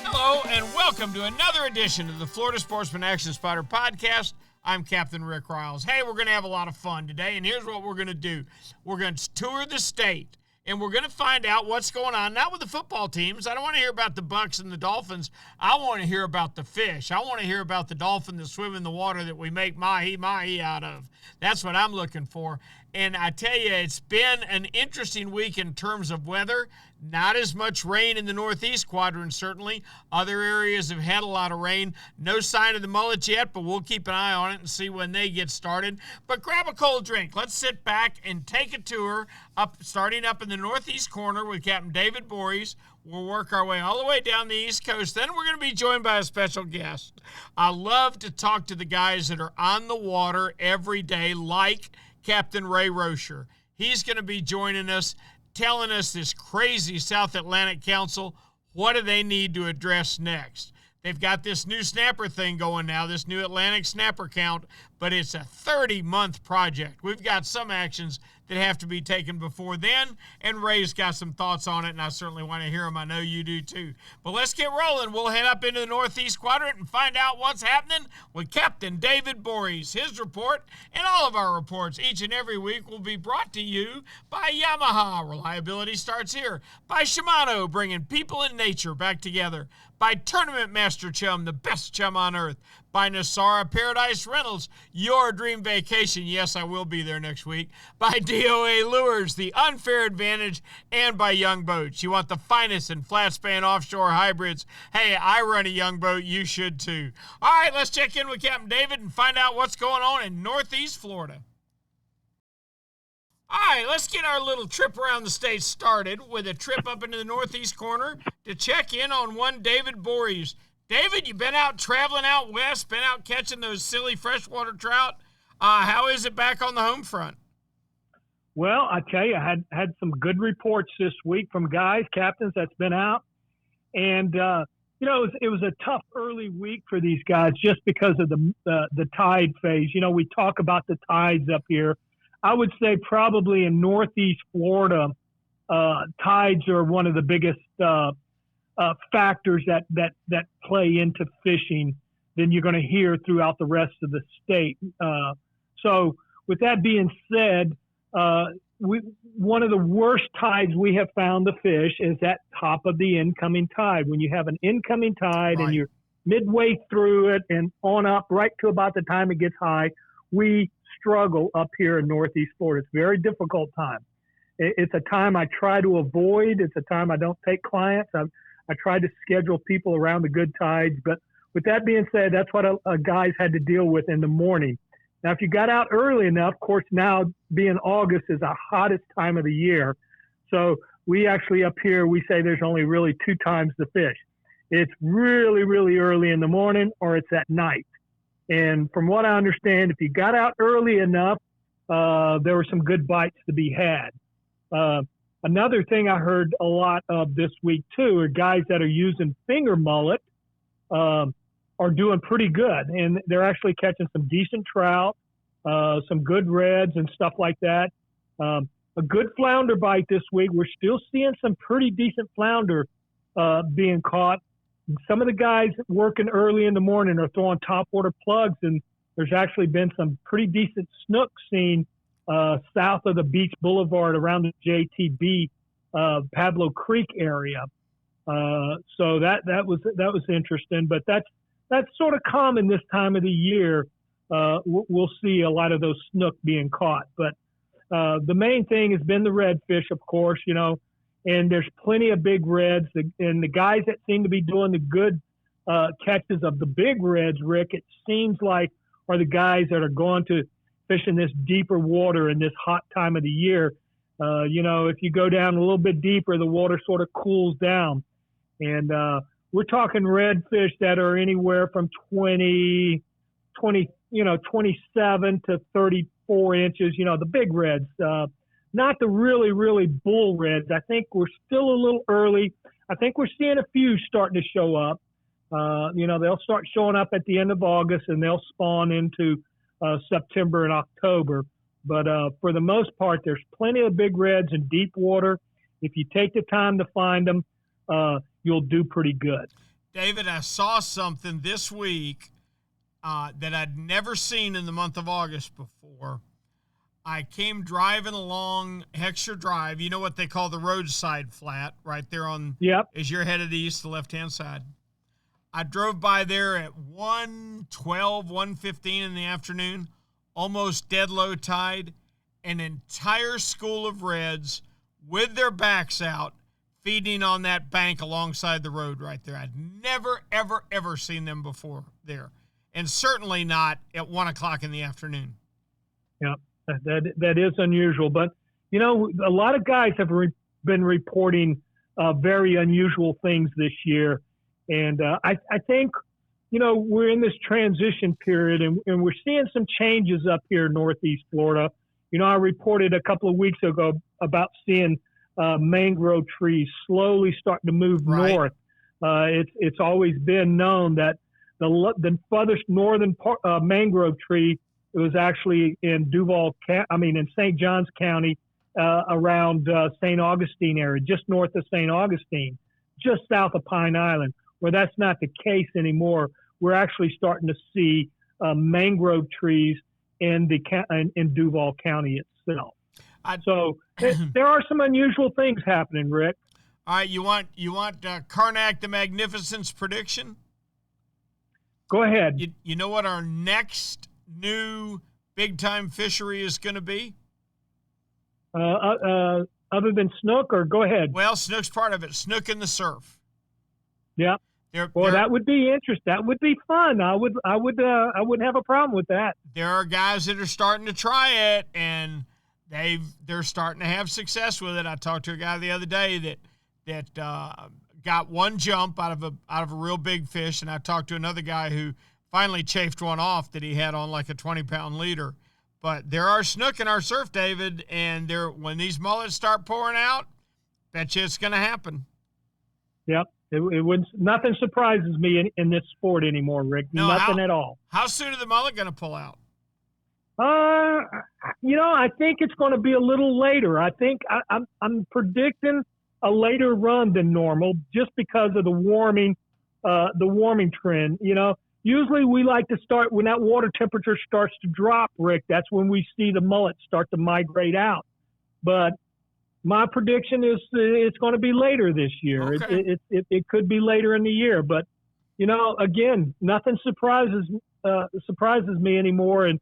Hello, and welcome to another edition of the Florida Sportsman Action Spotter Podcast. I'm Captain Rick Riles. Hey, we're going to have a lot of fun today, and here's what we're going to do. We're going to tour the state, and we're going to find out what's going on, not with the football teams. I don't want to hear about the Bucks and the Dolphins. I want to hear about the fish. I want to hear about the dolphin that swim in the water that we make mahi-mahi out of. That's what I'm looking for. And I tell you, it's been an interesting week in terms of weather. Not as much rain in the northeast quadrant, certainly. Other areas have had a lot of rain. No sign of the mullets yet, but we'll keep an eye on it and see when they get started. But grab a cold drink. Let's sit back and take a tour, starting up in the northeast corner with Captain David Bories. We'll work our way all the way down the East Coast. Then we're going to be joined by a special guest. I love to talk to the guys that are on the water every day, like Captain Ray Rosher. He's going to be joining us, telling us this crazy South Atlantic Council, what do they need to address next? They've got this new snapper thing going now, this new Atlantic snapper count, but it's a 30-month project. We've got some actions that have to be taken before then, and Ray's got some thoughts on it, and I certainly want to hear them. I know you do too. But let's get rolling. We'll head up into the Northeast Quadrant and find out what's happening with Captain David Bories. His report and all of our reports each and every week will be brought to you by Yamaha. Reliability starts here. By Shimano, bringing people and nature back together. By Tournament Master Chum, the best chum on earth. By Nosara Paradise Rentals, your dream vacation. Yes, I will be there next week. By D.O.A. Lures, the unfair advantage. And by Young Boats. You want the finest in flat span offshore hybrids. Hey, I run a Young Boat. You should too. All right, let's check in with Captain David and find out what's going on in Northeast Florida. All right, let's get our little trip around the state started with a trip up into the northeast corner to check in on one David Bories. David, you've been out traveling out west, been out catching those silly freshwater trout. How is it back on the home front? Well, I tell you, I had some good reports this week from guys, captains that's been out. And, it was a tough early week for these guys just because of the tide phase. You know, we talk about the tides up here. I would say probably in Northeast Florida, tides are one of the biggest factors that play into fishing than you're going to hear throughout the rest of the state. So with that being said, one of the worst tides we have found to fish is that top of the incoming tide. When you have an incoming tide and you're midway through it and on up right to about the time it gets high, we struggle up here in Northeast Florida. It's a very difficult time. It's a time I try to avoid. It's a time I don't take clients. I try to schedule people around the good tides. But with that being said, that's what guys had to deal with in the morning. Now, if you got out early enough, of course, now being August is the hottest time of the year. So we actually up here, we say there's only really two times to fish. It's really, really early in the morning or it's at night. And from what I understand, if you got out early enough, there were some good bites to be had. Another thing I heard a lot of this week, too, are guys that are using finger mullet are doing pretty good. And they're actually catching some decent trout, some good reds and stuff like that. A good flounder bite this week. We're still seeing some pretty decent flounder being caught. Some of the guys working early in the morning are throwing topwater plugs, and there's actually been some pretty decent snook seen south of the Beach Boulevard around the JTB Pablo Creek area. So that was interesting, but that's sort of common this time of the year. We'll see a lot of those snook being caught, but the main thing has been the redfish, of course, and there's plenty of big reds. And the guys that seem to be doing the good catches of the big reds, Rick, it seems like are the guys that are going to fish in this deeper water in this hot time of the year. If you go down a little bit deeper, the water sort of cools down. And we're talking redfish that are anywhere from 27 to 34 inches, the big reds. Not the really, really bull reds. I think we're still a little early. I think we're seeing a few starting to show up. They'll start showing up at the end of August, and they'll spawn into September and October. But for the most part, there's plenty of big reds in deep water. If you take the time to find them, you'll do pretty good. David, I saw something this week that I'd never seen in the month of August before. I came driving along Heckscher Drive. You know what they call the roadside flat right there on, Yep. as you're headed east, the left-hand side. I drove by there at 1:12, 1:15 in the afternoon, almost dead low tide, an entire school of reds with their backs out feeding on that bank alongside the road right there. I'd never, ever, ever seen them before there, and certainly not at 1 o'clock in the afternoon. Yep. That is unusual, but a lot of guys have been reporting very unusual things this year, and I think we're in this transition period, and we're seeing some changes up here in Northeast Florida. I reported a couple of weeks ago about seeing mangrove trees slowly starting to move north. It's always been known that the furthest northern mangrove tree. It was actually in in St. Johns County, around St. Augustine area, just north of St. Augustine, just south of Pine Island, where that's not the case anymore. We're actually starting to see mangrove trees in Duval County itself. So there are some unusual things happening, Rick. All right, you want Karnak the Magnificent's prediction? Go ahead. You know what our next new big-time fishery is going to be? Other than snook, or go ahead. Well, snook's part of it. Snook in the surf. Yeah. That would be interesting. That would be fun. I wouldn't have a problem with that. There are guys that are starting to try it, and they're starting to have success with it. I talked to a guy the other day that got one jump out of a real big fish, and I talked to another guy who finally chafed one off that he had on like a 20-pound leader. But there are snook in our surf, David, and when these mullets start pouring out, bet you it's going to happen. Yep. Nothing surprises me in this sport anymore, Rick. No, nothing at all. How soon are the mullet going to pull out? I think it's going to be a little later. I think I'm predicting a later run than normal, just because of the warming trend. Usually we like to start when that water temperature starts to drop, Rick. That's when we see the mullet start to migrate out. But my prediction is it's going to be later this year. Okay. It could be later in the year. But, again, nothing surprises me anymore. And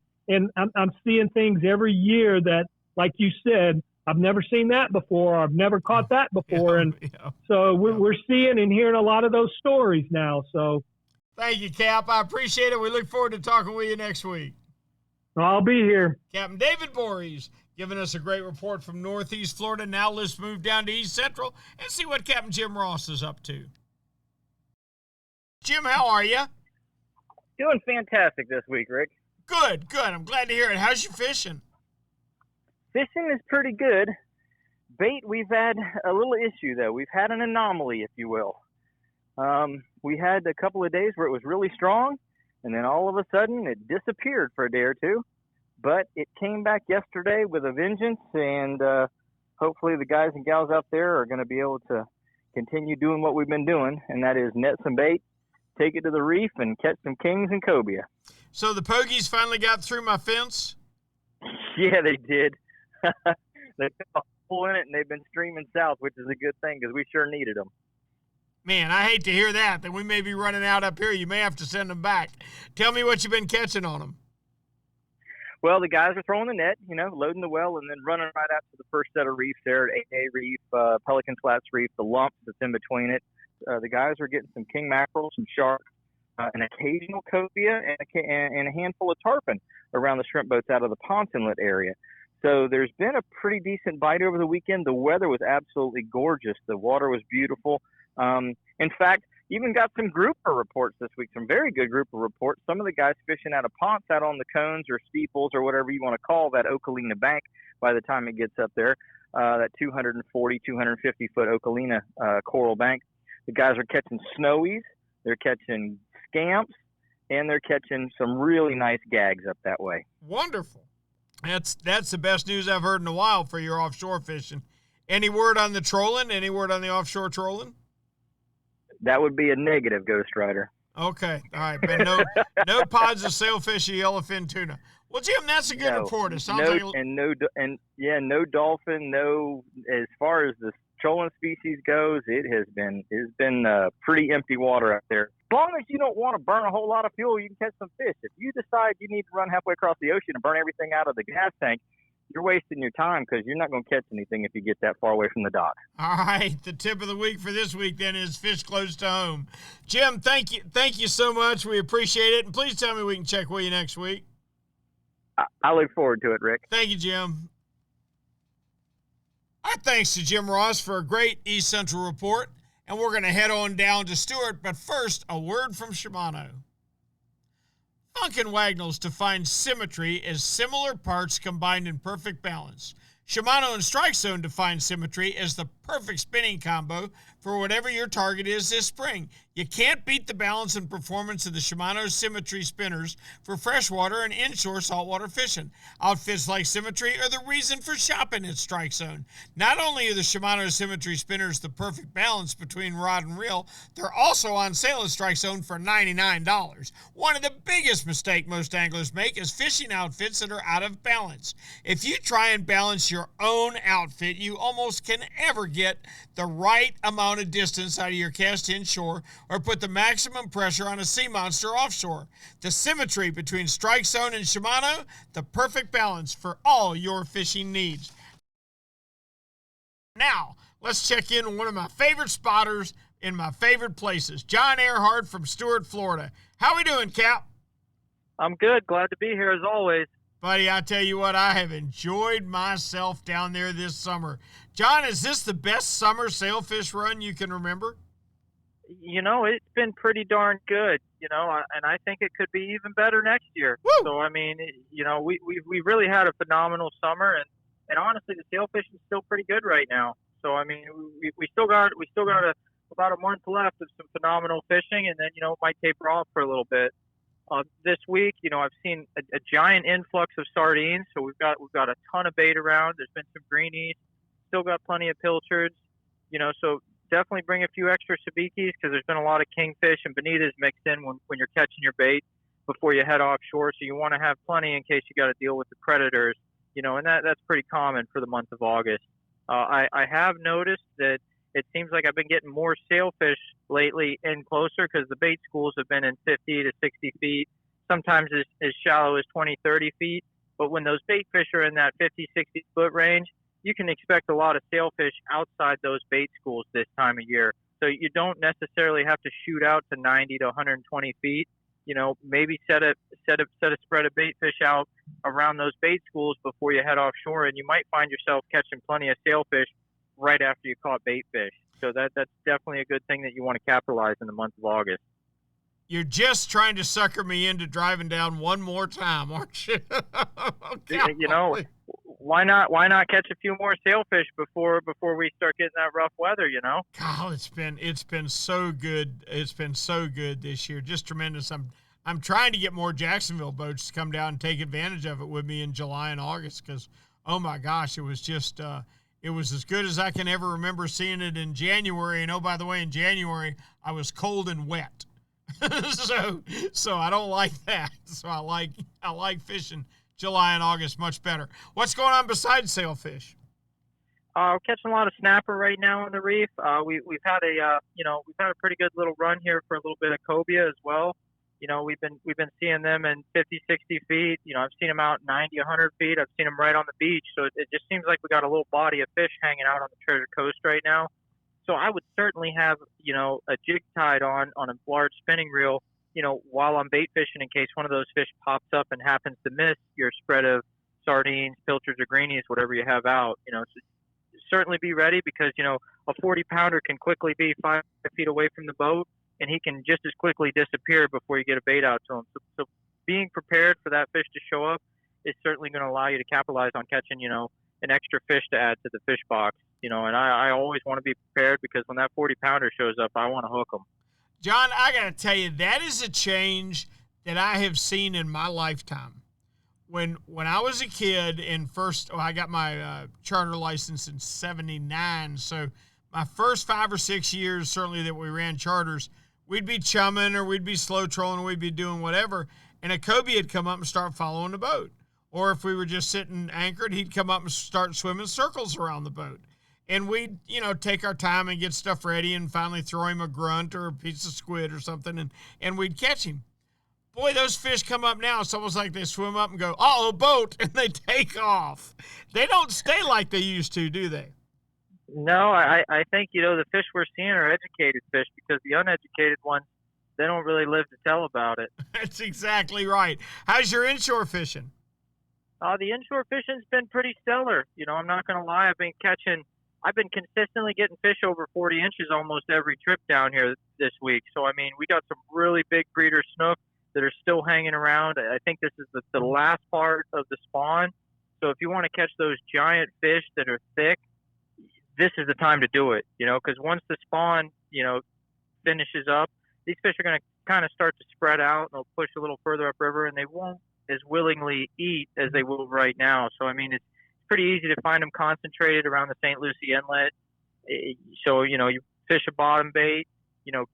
I'm seeing things every year that, like you said, I've never seen that before. I've never caught that before. So we're seeing and hearing a lot of those stories now. So. Thank you, Cap. I appreciate it. We look forward to talking with you next week. I'll be here. Captain David Voorhees giving us a great report from Northeast Florida. Now let's move down to East Central and see what Captain Jim Ross is up to. Jim, how are you? Doing fantastic this week, Rick. Good. I'm glad to hear it. How's your fishing? Fishing is pretty good. Bait, we've had a little issue, though. We've had an anomaly, if you will. We had a couple of days where it was really strong, and then all of a sudden it disappeared for a day or two. But it came back yesterday with a vengeance, and hopefully the guys and gals out there are going to be able to continue doing what we've been doing, and that is net some bait, take it to the reef, and catch some kings and cobia. So the pogies finally got through my fence? Yeah, they did. They put a hole in it, and they've been streaming south, which is a good thing because we sure needed them. Man, I hate to hear that we may be running out up here. You may have to send them back. Tell me what you've been catching on them. Well, the guys are throwing the net, loading the well, and then running right out to the first set of reefs there at A Reef, Pelican Flats Reef, the lumps that's in between it. The guys are getting some king mackerel, some shark, an occasional cobia, and a handful of tarpon around the shrimp boats out of the Ponce Inlet area. So there's been a pretty decent bite over the weekend. The weather was absolutely gorgeous. The water was beautiful. In fact, even got some grouper reports this week, some very good grouper reports. Some of the guys fishing out of Ponce out on the cones or steeples or whatever you want to call that Okalina bank by the time it gets up there, that 240, 250-foot Okalina coral bank. The guys are catching snowies, they're catching scamps, and they're catching some really nice gags up that way. Wonderful. That's the best news I've heard in a while for your offshore fishing. Any word on the trolling? Any word on the offshore trolling? That would be a negative, Ghost Rider. Okay, all right, but no pods of sailfish or yellowfin tuna. Well, Jim, that's a good report. It sounds like no dolphin. No, as far as the trolling species goes, it's been pretty empty water out there. As long as you don't want to burn a whole lot of fuel, you can catch some fish. If you decide you need to run halfway across the ocean and burn everything out of the gas tank, you're wasting your time because you're not going to catch anything if you get that far away from the dock. All right, the tip of the week for this week then is fish close to home. Jim, thank you so much. We appreciate it, and please tell me we can check with you next week. I look forward to it, Rick. Thank you, Jim. Our thanks to Jim Ross for a great East Central report, and we're going to head on down to Stewart, but first, a word from Shimano. Funk and Wagnalls define symmetry as similar parts combined in perfect balance. Shimano and Strike Zone define symmetry as the perfect spinning combo for whatever your target is this spring. You can't beat the balance and performance of the Shimano Symmetry spinners for freshwater and inshore saltwater fishing. Outfits like Symmetry are the reason for shopping at Strike Zone. Not only are the Shimano Symmetry spinners the perfect balance between rod and reel, they're also on sale at Strike Zone for $99. One of the biggest mistakes most anglers make is fishing outfits that are out of balance. If you try and balance your own outfit, you almost can ever get the right amount of distance out of your cast inshore or put the maximum pressure on a sea monster offshore. The symmetry between Strike Zone and Shimano, the perfect balance for all your fishing needs. Now, let's check in on one of my favorite spotters in my favorite places, John Earhart from Stewart, Florida. How we doing, Cap? I'm good. Glad to be here as always. Buddy, I tell you what, I have enjoyed myself down there this summer. John, is this the best summer sailfish run you can remember? You know, it's been pretty darn good, and I think it could be even better next year. Woo! So, I mean, we really had a phenomenal summer, and honestly, the sailfish is still pretty good right now. So, I mean, we still got about a month left of some phenomenal fishing, and then, it might taper off for a little bit. This week, I've seen a giant influx of sardines, so we've got a ton of bait around. There's been some greenies, still got plenty of pilchards, so definitely bring a few extra sabikis because there's been a lot of kingfish and bonitas mixed in when you're catching your bait before you head offshore. So you want to have plenty in case you got to deal with the predators, and that's pretty common for the month of August. I have noticed that it seems like I've been getting more sailfish lately in closer because the bait schools have been in 50 to 60 feet, sometimes as shallow as 20, 30 feet. But when those bait fish are in that 50, 60 foot range, you can expect a lot of sailfish outside those bait schools this time of year. So you don't necessarily have to shoot out to 90 to 120 feet. Maybe set a spread of bait fish out around those bait schools before you head offshore, and you might find yourself catching plenty of sailfish right after you caught bait fish. So that's definitely a good thing that you want to capitalize in the month of August. You're just trying to sucker me into driving down one more time, aren't you? Why not catch a few more sailfish before we start getting that rough weather, God, it's been so good. It's been so good this year. Just tremendous. I'm trying to get more Jacksonville boats to come down and take advantage of it with me in July and August because, oh my gosh, it was just it was as good as I can ever remember seeing it in January. And oh, by the way, in January I was cold and wet. so I don't like that. So I like fishing July and August much better. What's going on besides sailfish? Catching a lot of snapper right now on the reef. We've had a pretty good little run here for a little bit of cobia as well. We've been seeing them in 50, 60 feet. I've seen them out 90, 100 feet. I've seen them right on the beach. So it just seems like we got a little body of fish hanging out on the Treasure Coast right now. So I would certainly have, a jig tied on a large spinning reel, while I'm bait fishing in case one of those fish pops up and happens to miss your spread of sardines, pilchards, or greenies, whatever you have out. So certainly be ready because, a 40-pounder can quickly be 5 feet away from the boat, and he can just as quickly disappear before you get a bait out to him. So being prepared for that fish to show up is certainly going to allow you to capitalize on catching, an extra fish to add to the fish box. And I always want to be prepared because when that 40-pounder shows up, I want to hook them. John, I got to tell you, that is a change that I have seen in my lifetime. when I was a kid I got my charter license in 79. So my first 5 or 6 years, certainly that we ran charters, we'd be chumming or we'd be slow trolling or we'd be doing whatever. And a Cobie would come up and start following the boat. Or if we were just sitting anchored, he'd come up and start swimming circles around the boat. And we'd, take our time and get stuff ready and finally throw him a grunt or a piece of squid or something, and we'd catch him. Boy, those fish come up now. It's almost like they swim up and go, "Oh, boat," and they take off. They don't stay like they used to, do they? No, I think, the fish we're seeing are educated fish, because the uneducated ones, they don't really live to tell about it. That's exactly right. How's your inshore fishing? The inshore fishing's been pretty stellar. I'm not going to lie. I've been consistently getting fish over 40 inches almost every trip down here this week. So, we got some really big breeder snook that are still hanging around. I think this is the last part of the spawn. So if you want to catch those giant fish that are thick, this is the time to do it, because once the spawn, finishes up, these fish are going to kind of start to spread out, and they'll push a little further upriver, and they won't as willingly eat as they will right now. So, it's pretty easy to find them concentrated around the St. Lucie Inlet. So, you fish a bottom bait,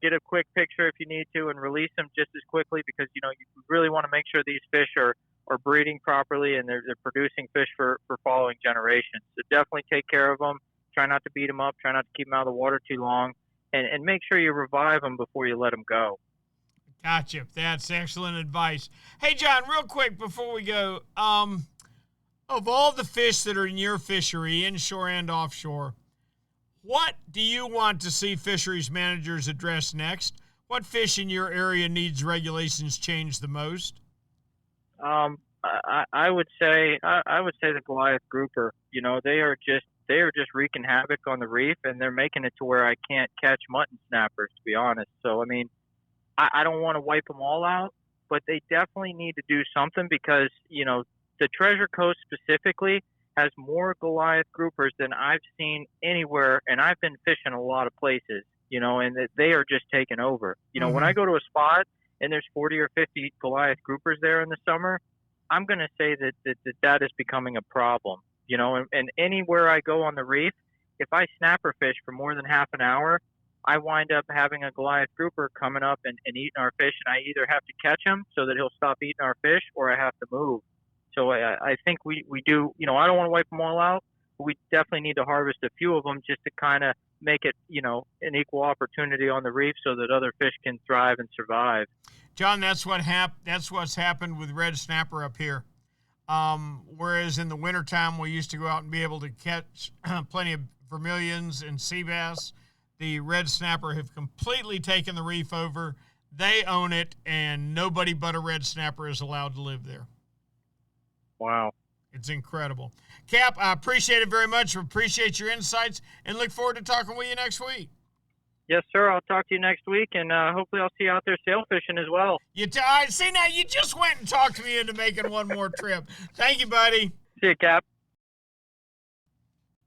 get a quick picture if you need to and release them just as quickly, because, you really want to make sure these fish are breeding properly and they're producing fish for following generations. So definitely take care of them. Try not to beat them up. Try not to keep them out of the water too long, and make sure you revive them before you let them go. Gotcha. That's excellent advice. Hey, John, real quick before we go, of all the fish that are in your fishery, inshore and offshore, what do you want to see fisheries managers address next? What fish in your area needs regulations changed the most? I would say the Goliath grouper. They are just wreaking havoc on the reef, and they're making it to where I can't catch mutton snappers, to be honest. So, I don't want to wipe them all out, but they definitely need to do something, because, the Treasure Coast specifically has more Goliath groupers than I've seen anywhere, and I've been fishing a lot of places, and they are just taking over. When I go to a spot and there's 40 or 50 Goliath groupers there in the summer, I'm going to say that is becoming a problem. And anywhere I go on the reef, if I snapper fish for more than half an hour, I wind up having a Goliath grouper coming up and eating our fish, and I either have to catch him so that he'll stop eating our fish, or I have to move. So I think we do, I don't want to wipe them all out, but we definitely need to harvest a few of them just to kind of make it, an equal opportunity on the reef so that other fish can thrive and survive. John, that's what's happened with red snapper up here. Whereas in the wintertime, we used to go out and be able to catch plenty of vermilions and sea bass, the red snapper have completely taken the reef over. They own it, and nobody but a red snapper is allowed to live there. Wow. It's incredible. Cap, I appreciate it very much. Appreciate your insights, and look forward to talking with you next week. Yes, sir. I'll talk to you next week, and hopefully I'll see you out there sail fishing as well. See, now you just went and talked me into making one more trip. Thank you, buddy. See you, Cap.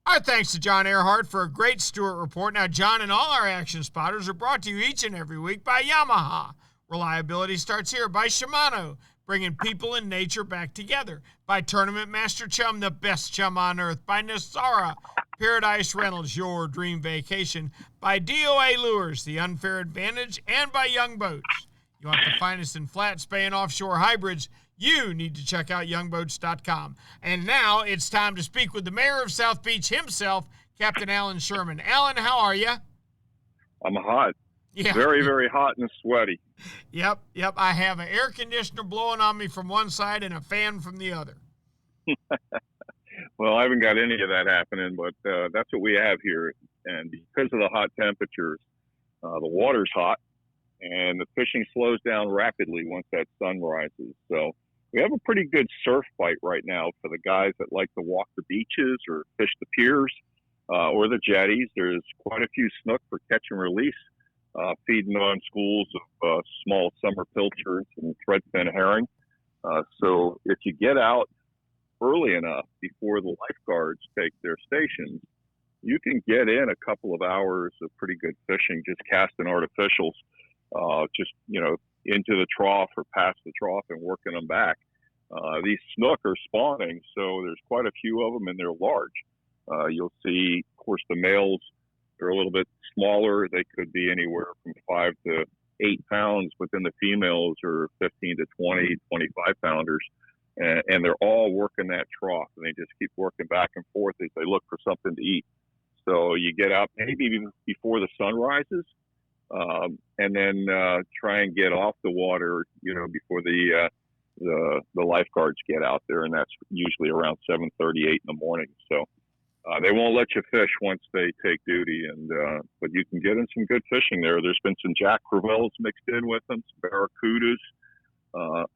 Our thanks to John Earhart for a great Stewart report. Now, John and all our action spotters are brought to you each and every week by Yamaha. Reliability starts here. By Shimano, bringing people and nature back together. By Tournament Master Chum, the best chum on earth. By Nosara, Paradise Rentals, your dream vacation. By D.O.A. Lures, the unfair advantage. And by Young Boats. You want the finest in flat, spay, and offshore hybrids? You need to check out youngboats.com. And now it's time to speak with the mayor of South Beach himself, Captain Alan Sherman. Alan, how are you? I'm hot. Yeah. Very, very hot and sweaty. Yep. I have an air conditioner blowing on me from one side and a fan from the other. Well, I haven't got any of that happening, but that's what we have here. And because of the hot temperatures, the water's hot, and the fishing slows down rapidly once that sun rises. So we have a pretty good surf bite right now for the guys that like to walk the beaches or fish the piers or the jetties. There's quite a few snook for catch and release, feeding on schools of small summer pilchards and threadfin herring. So if you get out early enough before the lifeguards take their stations, you can get in a couple of hours of pretty good fishing, just casting artificials, into the trough or past the trough and working them back. These snook are spawning, so there's quite a few of them, and they're large. You'll see, of course, the males are a little bit smaller. They could be anywhere from 5 to 8 pounds, but then the females are 15 to 20, 25 pounders. And they're all working that trough, and they just keep working back and forth as they look for something to eat. So you get out maybe before the sun rises, and then try and get off the water, before the lifeguards get out there, and that's usually around 7:38 in the morning. So they won't let you fish once they take duty, but you can get in some good fishing there. There's been some Jack Crevalles mixed in with them, some barracudas.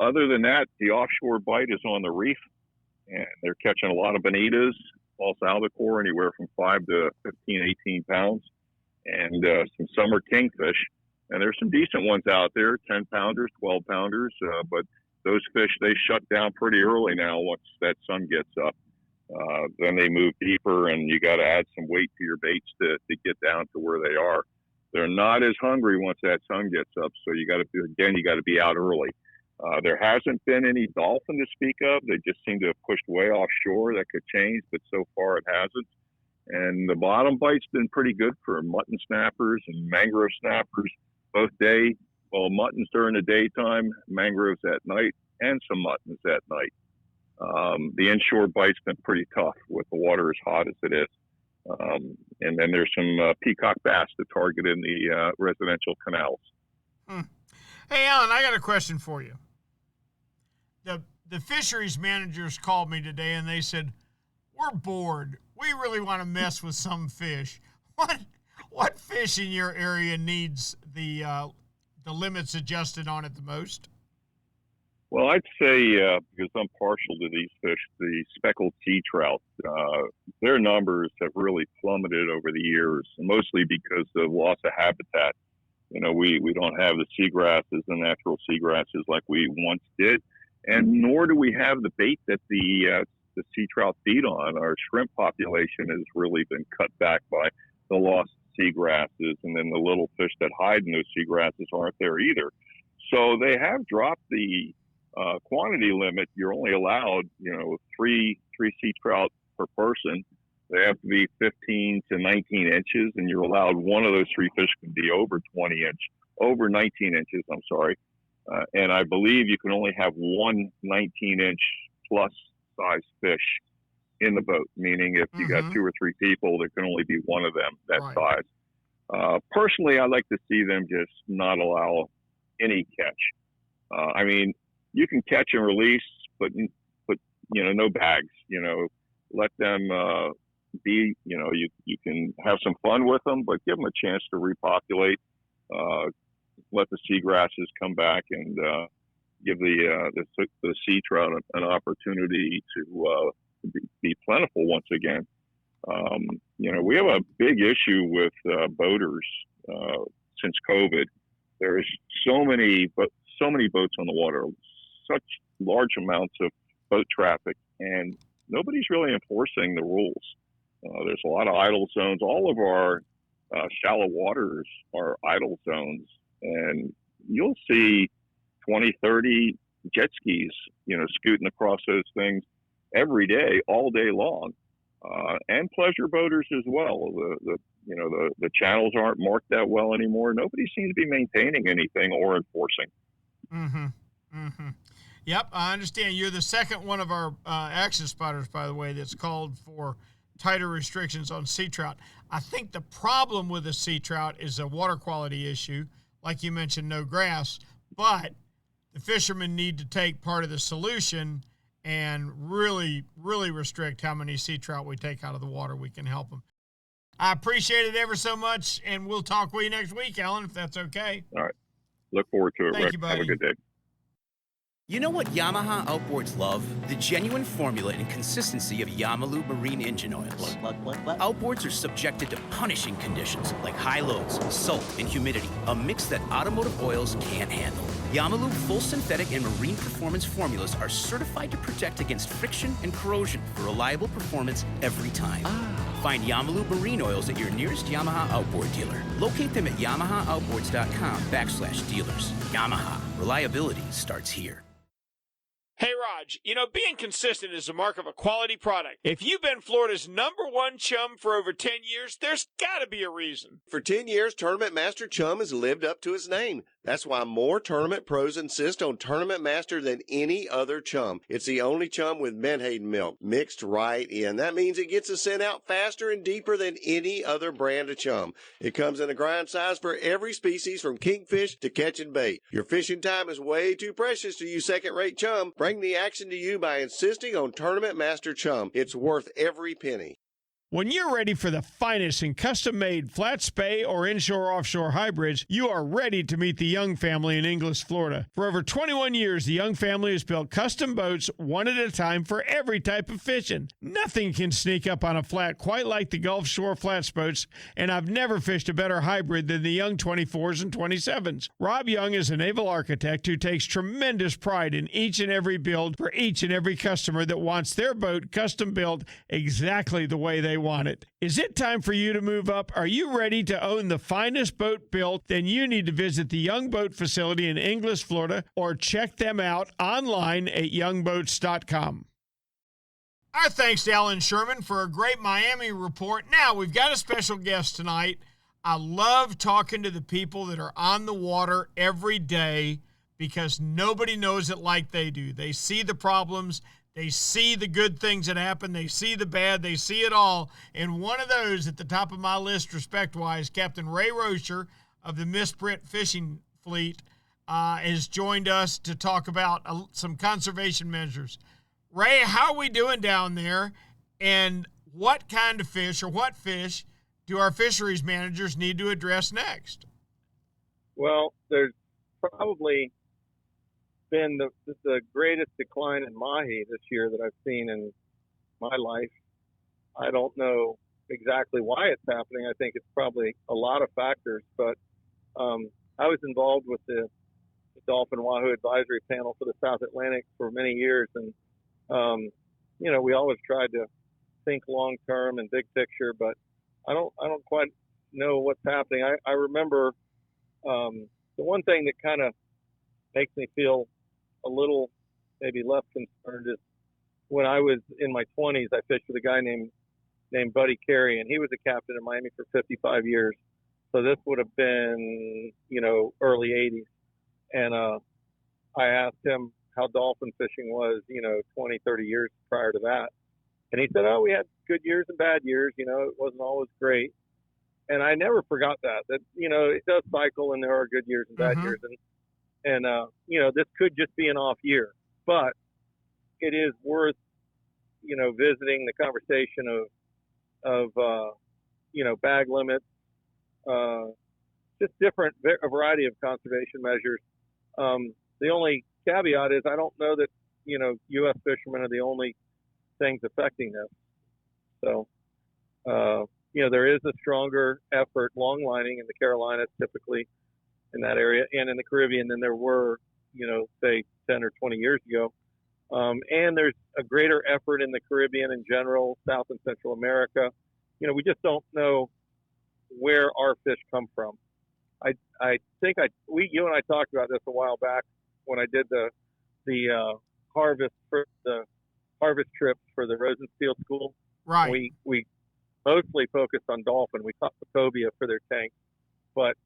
Other than that, the offshore bite is on the reef, and they're catching a lot of bonitas, false albacore, anywhere from 5 to 15, 18 pounds, and some summer kingfish. And there's some decent ones out there, 10 pounders, 12 pounders, but those fish, they shut down pretty early now once that sun gets up. Then they move deeper, and you got to add some weight to your baits to get down to where they are. They're not as hungry once that sun gets up, so you got to be out early. There hasn't been any dolphin to speak of. They just seem to have pushed way offshore. That could change, but so far it hasn't. And the bottom bite's been pretty good for mutton snappers and mangrove snappers, both day. Well, muttons during the daytime, mangroves at night, and some muttons at night. The inshore bite's been pretty tough with the water as hot as it is. And then there's some peacock bass to target in the residential canals. Hey, Alan, I got a question for you. The fisheries managers called me today, and they said, we're bored. We really want to mess with some fish. What fish in your area needs the limits adjusted on it the most? Well, I'd say, because I'm partial to these fish, the speckled sea trout, their numbers have really plummeted over the years, mostly because of loss of habitat. We don't have the seagrasses, the natural seagrasses like we once did, and nor do we have the bait that the sea trout feed on. Our shrimp population has really been cut back by the lost seagrasses, and then the little fish that hide in those seagrasses aren't there either. So they have dropped the quantity limit. You're only allowed, three sea trout per person. They have to be 15 to 19 inches, and you're allowed one of those 3 fish can be over 19 inches, I'm sorry. And I believe you can only have one 19-inch plus size fish in the boat, meaning if you got 2 or 3 people, there can only be one of them that size. Personally, I like to see them just not allow any catch. You can catch and release, but no bags. Let them be. You can have some fun with them, but give them a chance to repopulate. Let the seagrasses come back and give the sea trout an opportunity to be plentiful once again. We have a big issue with boaters since COVID. There's so many boats on the water, such large amounts of boat traffic, and nobody's really enforcing the rules. There's a lot of idle zones. All of our shallow waters are idle zones, and you'll see 20, 30 jet skis, scooting across those things every day, all day long, and pleasure boaters as well. The channels aren't marked that well anymore. Nobody seems to be maintaining anything or enforcing. Yep, I understand. You're the second one of our action spotters, by the way, that's called for tighter restrictions on sea trout. I think the problem with the sea trout is a water quality issue. Like you mentioned, no grass, but the fishermen need to take part of the solution and really, really restrict how many sea trout we take out of the water. We can help them. I appreciate it ever so much, and we'll talk with you next week, Alan, if that's okay. All right. Look forward to it, Thank Rick. you, buddy. Have a good day. You know what Yamaha Outboards love? The genuine formula and consistency of Yamalu marine engine oils. Outboards are subjected to punishing conditions like high loads, salt, and humidity, a mix that automotive oils can't handle. Yamalu full synthetic and marine performance formulas are certified to protect against friction and corrosion for reliable performance every time. Find Yamalu marine oils at your nearest Yamaha Outboard dealer. Locate them at yamahaoutboards.com/dealers. Yamaha, reliability starts here. Hey, Raj, being consistent is the mark of a quality product. If you've been Florida's #1 chum for over 10 years, there's got to be a reason. For 10 years, Tournament Master Chum has lived up to its name. That's why more tournament pros insist on Tournament Master than any other chum. It's the only chum with menhaden milk mixed right in. That means it gets the scent out faster and deeper than any other brand of chum. It comes in a grind size for every species from kingfish to catching bait. Your fishing time is way too precious to use second-rate chum. Bring the action to you by insisting on Tournament Master Chum. It's worth every penny. When you're ready for the finest in custom-made flat spay or inshore-offshore hybrids, you are ready to meet the Young family in Inglis, Florida. For over 21 years, the Young family has built custom boats one at a time for every type of fishing. Nothing can sneak up on a flat quite like the Gulf Shore flats boats, and I've never fished a better hybrid than the Young 24s and 27s. Rob Young is a naval architect who takes tremendous pride in each and every build for each and every customer that wants their boat custom built exactly the way they want it. Is it time for you to move up? Are you ready to own the finest boat built? Then you need to visit the Young Boat facility in Inglis, Florida, or check them out online at youngboats.com. Our thanks to Alan Sherman for a great Miami report. Now, we've got a special guest tonight. I love talking to the people that are on the water every day because nobody knows it like they do. They see the problems. They see the good things that happen. They see the bad. They see it all. And one of those at the top of my list, respect-wise, Captain Ray Rosher of the Misprint Fishing Fleet has joined us to talk about some conservation measures. Ray, how are we doing down there? And what kind of fish or what fish do our fisheries managers need to address next? Well, there's probably been the greatest decline in mahi this year that I've seen in my life. I don't know exactly why it's happening. I think it's probably a lot of factors, but I was involved with the Dolphin Wahoo Advisory Panel for the South Atlantic for many years, and we always tried to think long term and big picture, but I don't quite know what's happening. I remember the one thing that kind of makes me feel a little maybe less concerned is when I was in my 20s, I fished with a guy named Buddy Carey, and he was a captain in Miami for 55 years. So this would have been, early 80s. And I asked him how dolphin fishing was, 20, 30 years prior to that. And he said, we had good years and bad years. It wasn't always great. And I never forgot that, it does cycle and there are good years and bad years. And this could just be an off year, but it is worth, visiting the conversation of bag limits, just a variety of conservation measures. The only caveat is I don't know that, U.S. fishermen are the only things affecting this. So, there is a stronger effort longlining in the Carolinas typically, in that area and in the Caribbean than there were, say 10 or 20 years ago. And there's a greater effort in the Caribbean in general, South and Central America. We just don't know where our fish come from. I think you and I talked about this a while back when I did the harvest trips for the Rosenstiel School. Right. We mostly focused on dolphin. We taught the cobia for their tank, but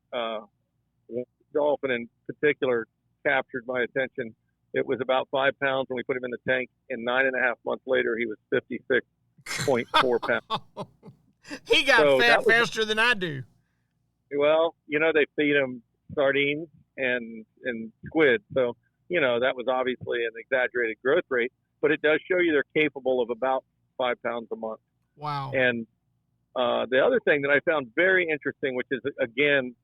dolphin in particular captured my attention. It was about 5 pounds when we put him in the tank, and 9.5 months later he was 56.4 pounds. He got fat faster than I do. Well, they feed him sardines and squid, so that was obviously an exaggerated growth rate, but it does show you they're capable of about 5 pounds a month. Wow. And the other thing that I found very interesting, which is again,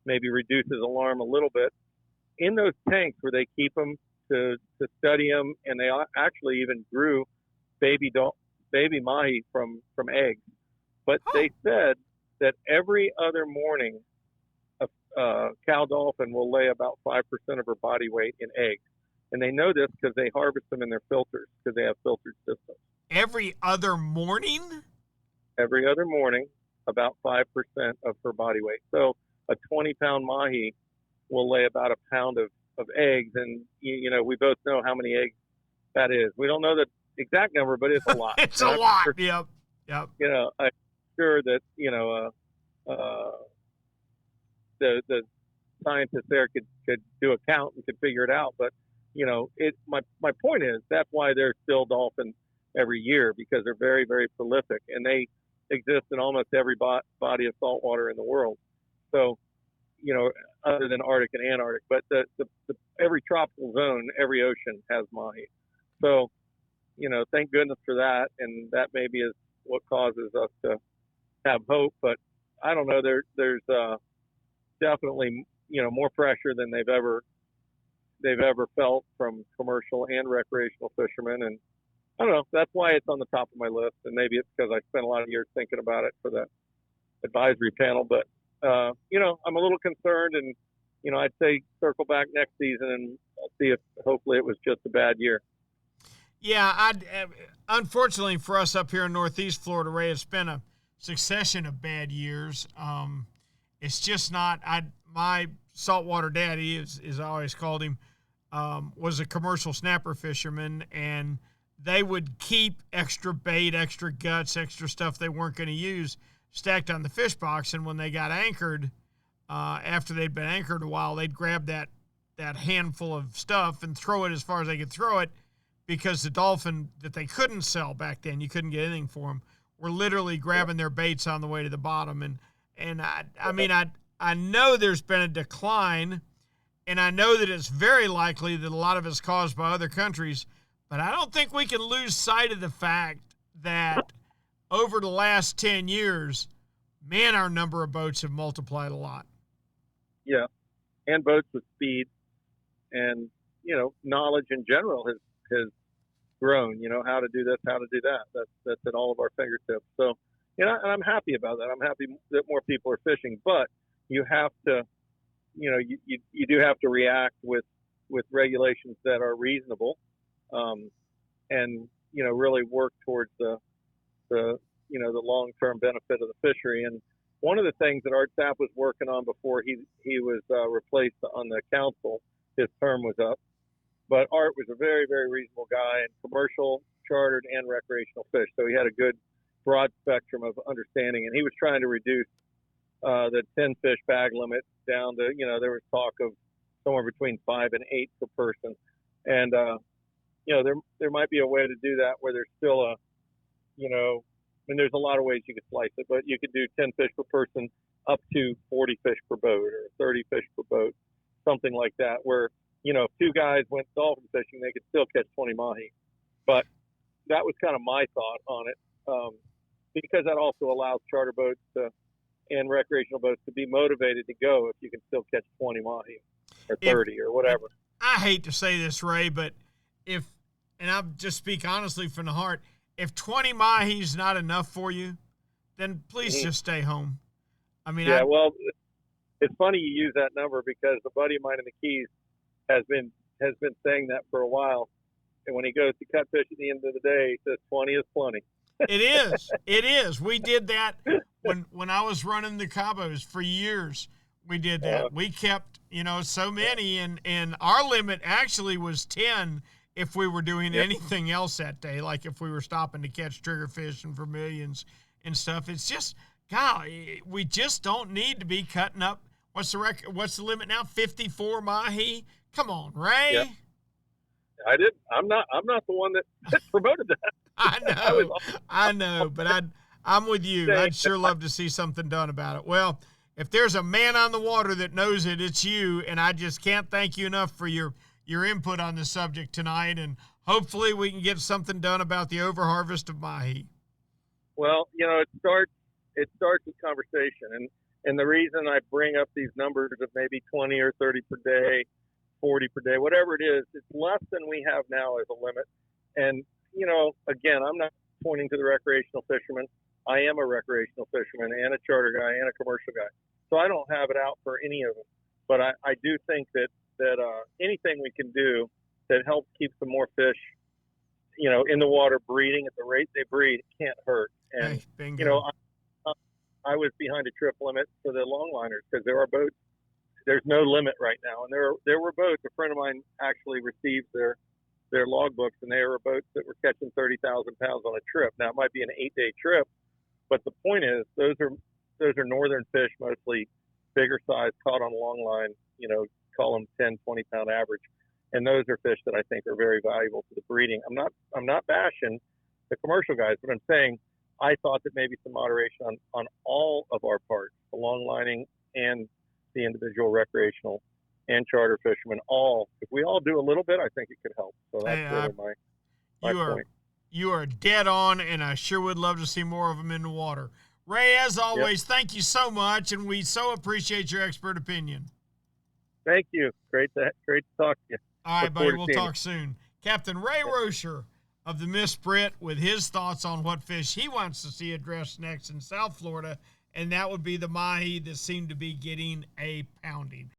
maybe reduces alarm a little bit, in those tanks where they keep them to study them, and they actually even grew baby mahi from eggs. But they said that every other morning a cow dolphin will lay about 5% of her body weight in eggs. And they know this because they harvest them in their filters, because they have filtered systems. Every other morning? Every other morning, about 5% of her body weight. So a 20-pound mahi will lay about a pound of eggs, and we both know how many eggs that is. We don't know the exact number, but it's a lot. It's a lot. Sure, yep. I'm sure that the scientists there could do a count and could figure it out. But my point is that's why there's still dolphins every year, because they're very, very prolific, and they exist in almost every body of salt water in the world. So, other than Arctic and Antarctic, but the every tropical zone, every ocean has mahi. So, thank goodness for that, and that maybe is what causes us to have hope. But I don't know. There's definitely more pressure than they've ever felt from commercial and recreational fishermen, and I don't know. That's why it's on the top of my list, and maybe it's because I spent a lot of years thinking about it for the advisory panel. But I'm a little concerned, and I'd say circle back next season and see if hopefully it was just a bad year. Yeah, unfortunately for us up here in Northeast Florida, Ray, it's been a succession of bad years. It's just not. My saltwater daddy, as I always called him, was a commercial snapper fisherman, and they would keep extra bait, extra guts, extra stuff they weren't going to use stacked on the fish box. And when they got anchored, after they'd been anchored a while, they'd grab that handful of stuff and throw it as far as they could throw it, because the dolphin that they couldn't sell back then, you couldn't get anything for them, were literally grabbing their baits on the way to the bottom. And I know there's been a decline, and I know that it's very likely that a lot of it's caused by other countries, but I don't think we can lose sight of the fact that over the last 10 years, man, our number of boats have multiplied a lot. Yeah, and boats with speed and, knowledge in general has grown, how to do this, how to do that. That's at all of our fingertips. So, and I'm happy about that. I'm happy that more people are fishing, but you have to, you do have to react with regulations that are reasonable, and, really work towards the long-term benefit of the fishery. And one of the things that Art Sapp was working on before he was replaced on the council, his term was up. But Art was a very, very reasonable guy in commercial, chartered, and recreational fish. So he had a good broad spectrum of understanding. And he was trying to reduce the 10 fish bag limit down to, there was talk of somewhere between 5 and 8 per person. And, there might be a way to do that where there's still there's a lot of ways you could slice it, but you could do 10 fish per person up to 40 fish per boat or 30 fish per boat, something like that, where, if two guys went dolphin fishing, they could still catch 20 mahi. But that was kind of my thought on it, because that also allows charter boats and recreational boats to be motivated to go if you can still catch 20 mahi or 30 or whatever. I hate to say this, Ray, but and I'll just speak honestly from the heart, if 20 mahi is not enough for you, then please just stay home. Well, it's funny you use that number, because a buddy of mine in the Keys has been saying that for a while. And when he goes to cut fish at the end of the day, he says 20 is plenty. It is. We did that when I was running the Cabos for years. We did that. We kept, so many, and our limit actually was 10 if we were doing anything else that day, like if we were stopping to catch triggerfish and vermilions and stuff. It's just, golly, we just don't need to be cutting up. What's the limit now? 54 mahi? Come on, Ray. Yeah. I'm not the one that promoted that. I know, but I'm with you. I'd sure love to see something done about it. Well, if there's a man on the water that knows it, it's you, and I just can't thank you enough for your input on the subject tonight, and hopefully we can get something done about the overharvest of mahi. Well, it starts with conversation, and the reason I bring up these numbers of maybe 20 or 30 per day, 40 per day, whatever it is, it's less than we have now as a limit. And, again, I'm not pointing to the recreational fishermen. I am a recreational fisherman and a charter guy and a commercial guy. So I don't have it out for any of them. But I do think that anything we can do that helps keep some more fish, in the water breeding at the rate they breed, can't hurt. And, I was behind a trip limit for the longliners, because there are boats there's no limit right now. And there were boats. A friend of mine actually received their logbooks, and they were boats that were catching 30,000 pounds on a trip. Now it might be an 8-day trip, but the point is those are northern fish, mostly bigger size, caught on a long line. Call them 10, 20 pound average, and those are fish that I think are very valuable to the breeding. I'm not bashing the commercial guys, but I'm saying I thought that maybe some moderation on all of our parts, the long lining and the individual recreational and charter fishermen, if we all do a little bit, I think it could help. So that's really my point. You are dead on, and I sure would love to see more of them in the water. Ray, as always, Thank you so much, and we so appreciate your expert opinion. Thank you. Great to talk to you. All right, buddy, we'll talk soon. Captain Ray Rosher of the Miss Brit with his thoughts on what fish he wants to see addressed next in South Florida, and that would be the mahi that seemed to be getting a pounding.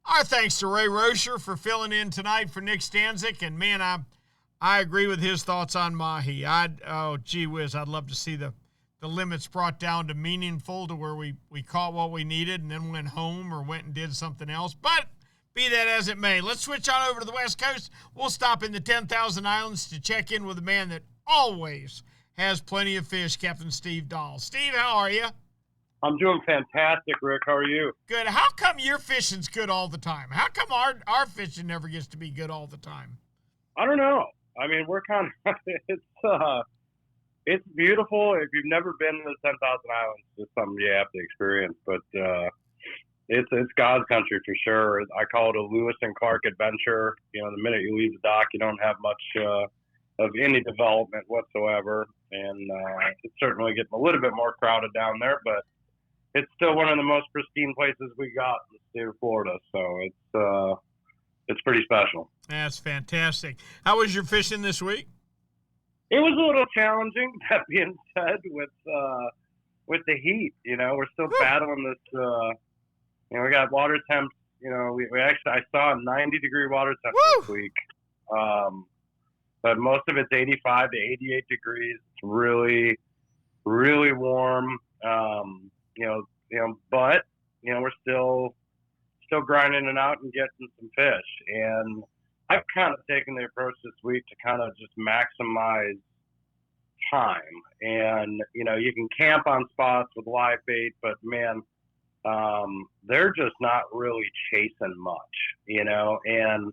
Our thanks to Ray Rosher for filling in tonight for Nick Stanzik, and man, I agree with his thoughts on mahi. Gee whiz, I'd love to see the limits brought down to meaningful, to where we caught what we needed and then went home or went and did something else. But be that as it may, let's switch on over to the West Coast. We'll stop in the 10,000 Islands to check in with a man that always has plenty of fish, Captain Steve Dahl. Steve, how are you? I'm doing fantastic, Rick. How are you? Good. How come your fishing's good all the time? How come our fishing never gets to be good all the time? I don't know. I mean, we're kind of it's beautiful. If you've never been to the 10,000 Islands, it's something you have to experience. But it's God's country for sure. I call it a Lewis and Clark adventure. The minute you leave the dock, you don't have much of any development whatsoever. And it's certainly getting a little bit more crowded down there, but it's still one of the most pristine places we got in the state of Florida. So it's pretty special. That's fantastic. How was your fishing this week? It was a little challenging. That being said, with the heat, we're still battling this. We got water temps. We actually, I saw a 90-degree water temp this week. But most of it's 85 to 88 degrees. It's really, really warm. But we're still grinding it out and getting some fish. And I've kind of taken the approach this week to kind of just maximize time. And, you can camp on spots with live bait, but man, they're just not really chasing much, and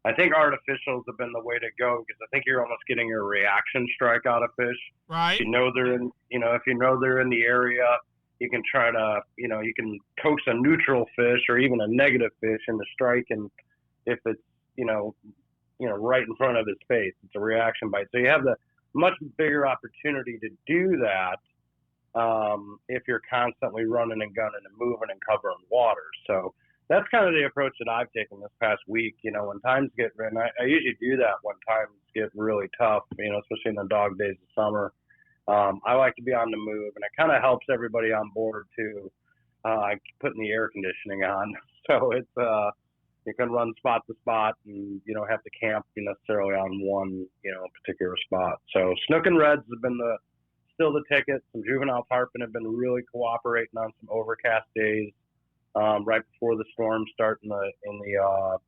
I think artificials have been the way to go, because I think you're almost getting a reaction strike out of fish. Right. If you know they're in the area, you can try to, you can coax a neutral fish or even a negative fish into strike, and if it's, right in front of his face, it's a reaction bite. So you have the much bigger opportunity to do that if you're constantly running and gunning and moving and covering water. So that's kind of the approach that I've taken this past week. When times get, and I usually do that when times get really tough, especially in the dog days of summer. I like to be on the move, and it kind of helps everybody on board too. Putting the air conditioning on, so it's you can run spot to spot, and you don't have to camp necessarily on one particular spot. So snook and reds have been still the ticket. Some juvenile tarpon have been really cooperating on some overcast days. Right before the storm start in the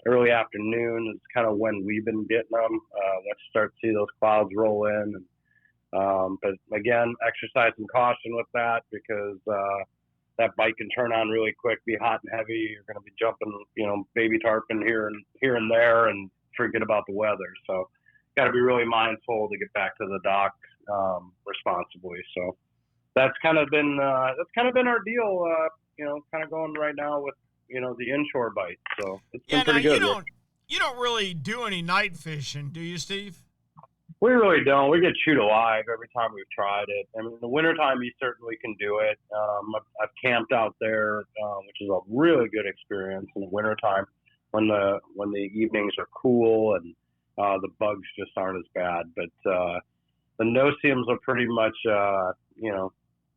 early afternoon is kind of when we've been getting them. Once you start to see those clouds roll in, but again, exercise some caution with that, because that bite can turn on really quick, be hot and heavy. You're going to be jumping, baby tarpon here and there, and forget about the weather. So, got to be really mindful to get back to the dock responsibly. So, that's kind of been our deal. Kind of going right now with the inshore bite. So it's been pretty good. You don't really do any night fishing, do you, Steve? We really don't. We get chewed alive every time we've tried it. I mean, in the wintertime, you certainly can do it. I've camped out there, which is a really good experience in the wintertime when the evenings are cool and the bugs just aren't as bad. But the no-seams will pretty much,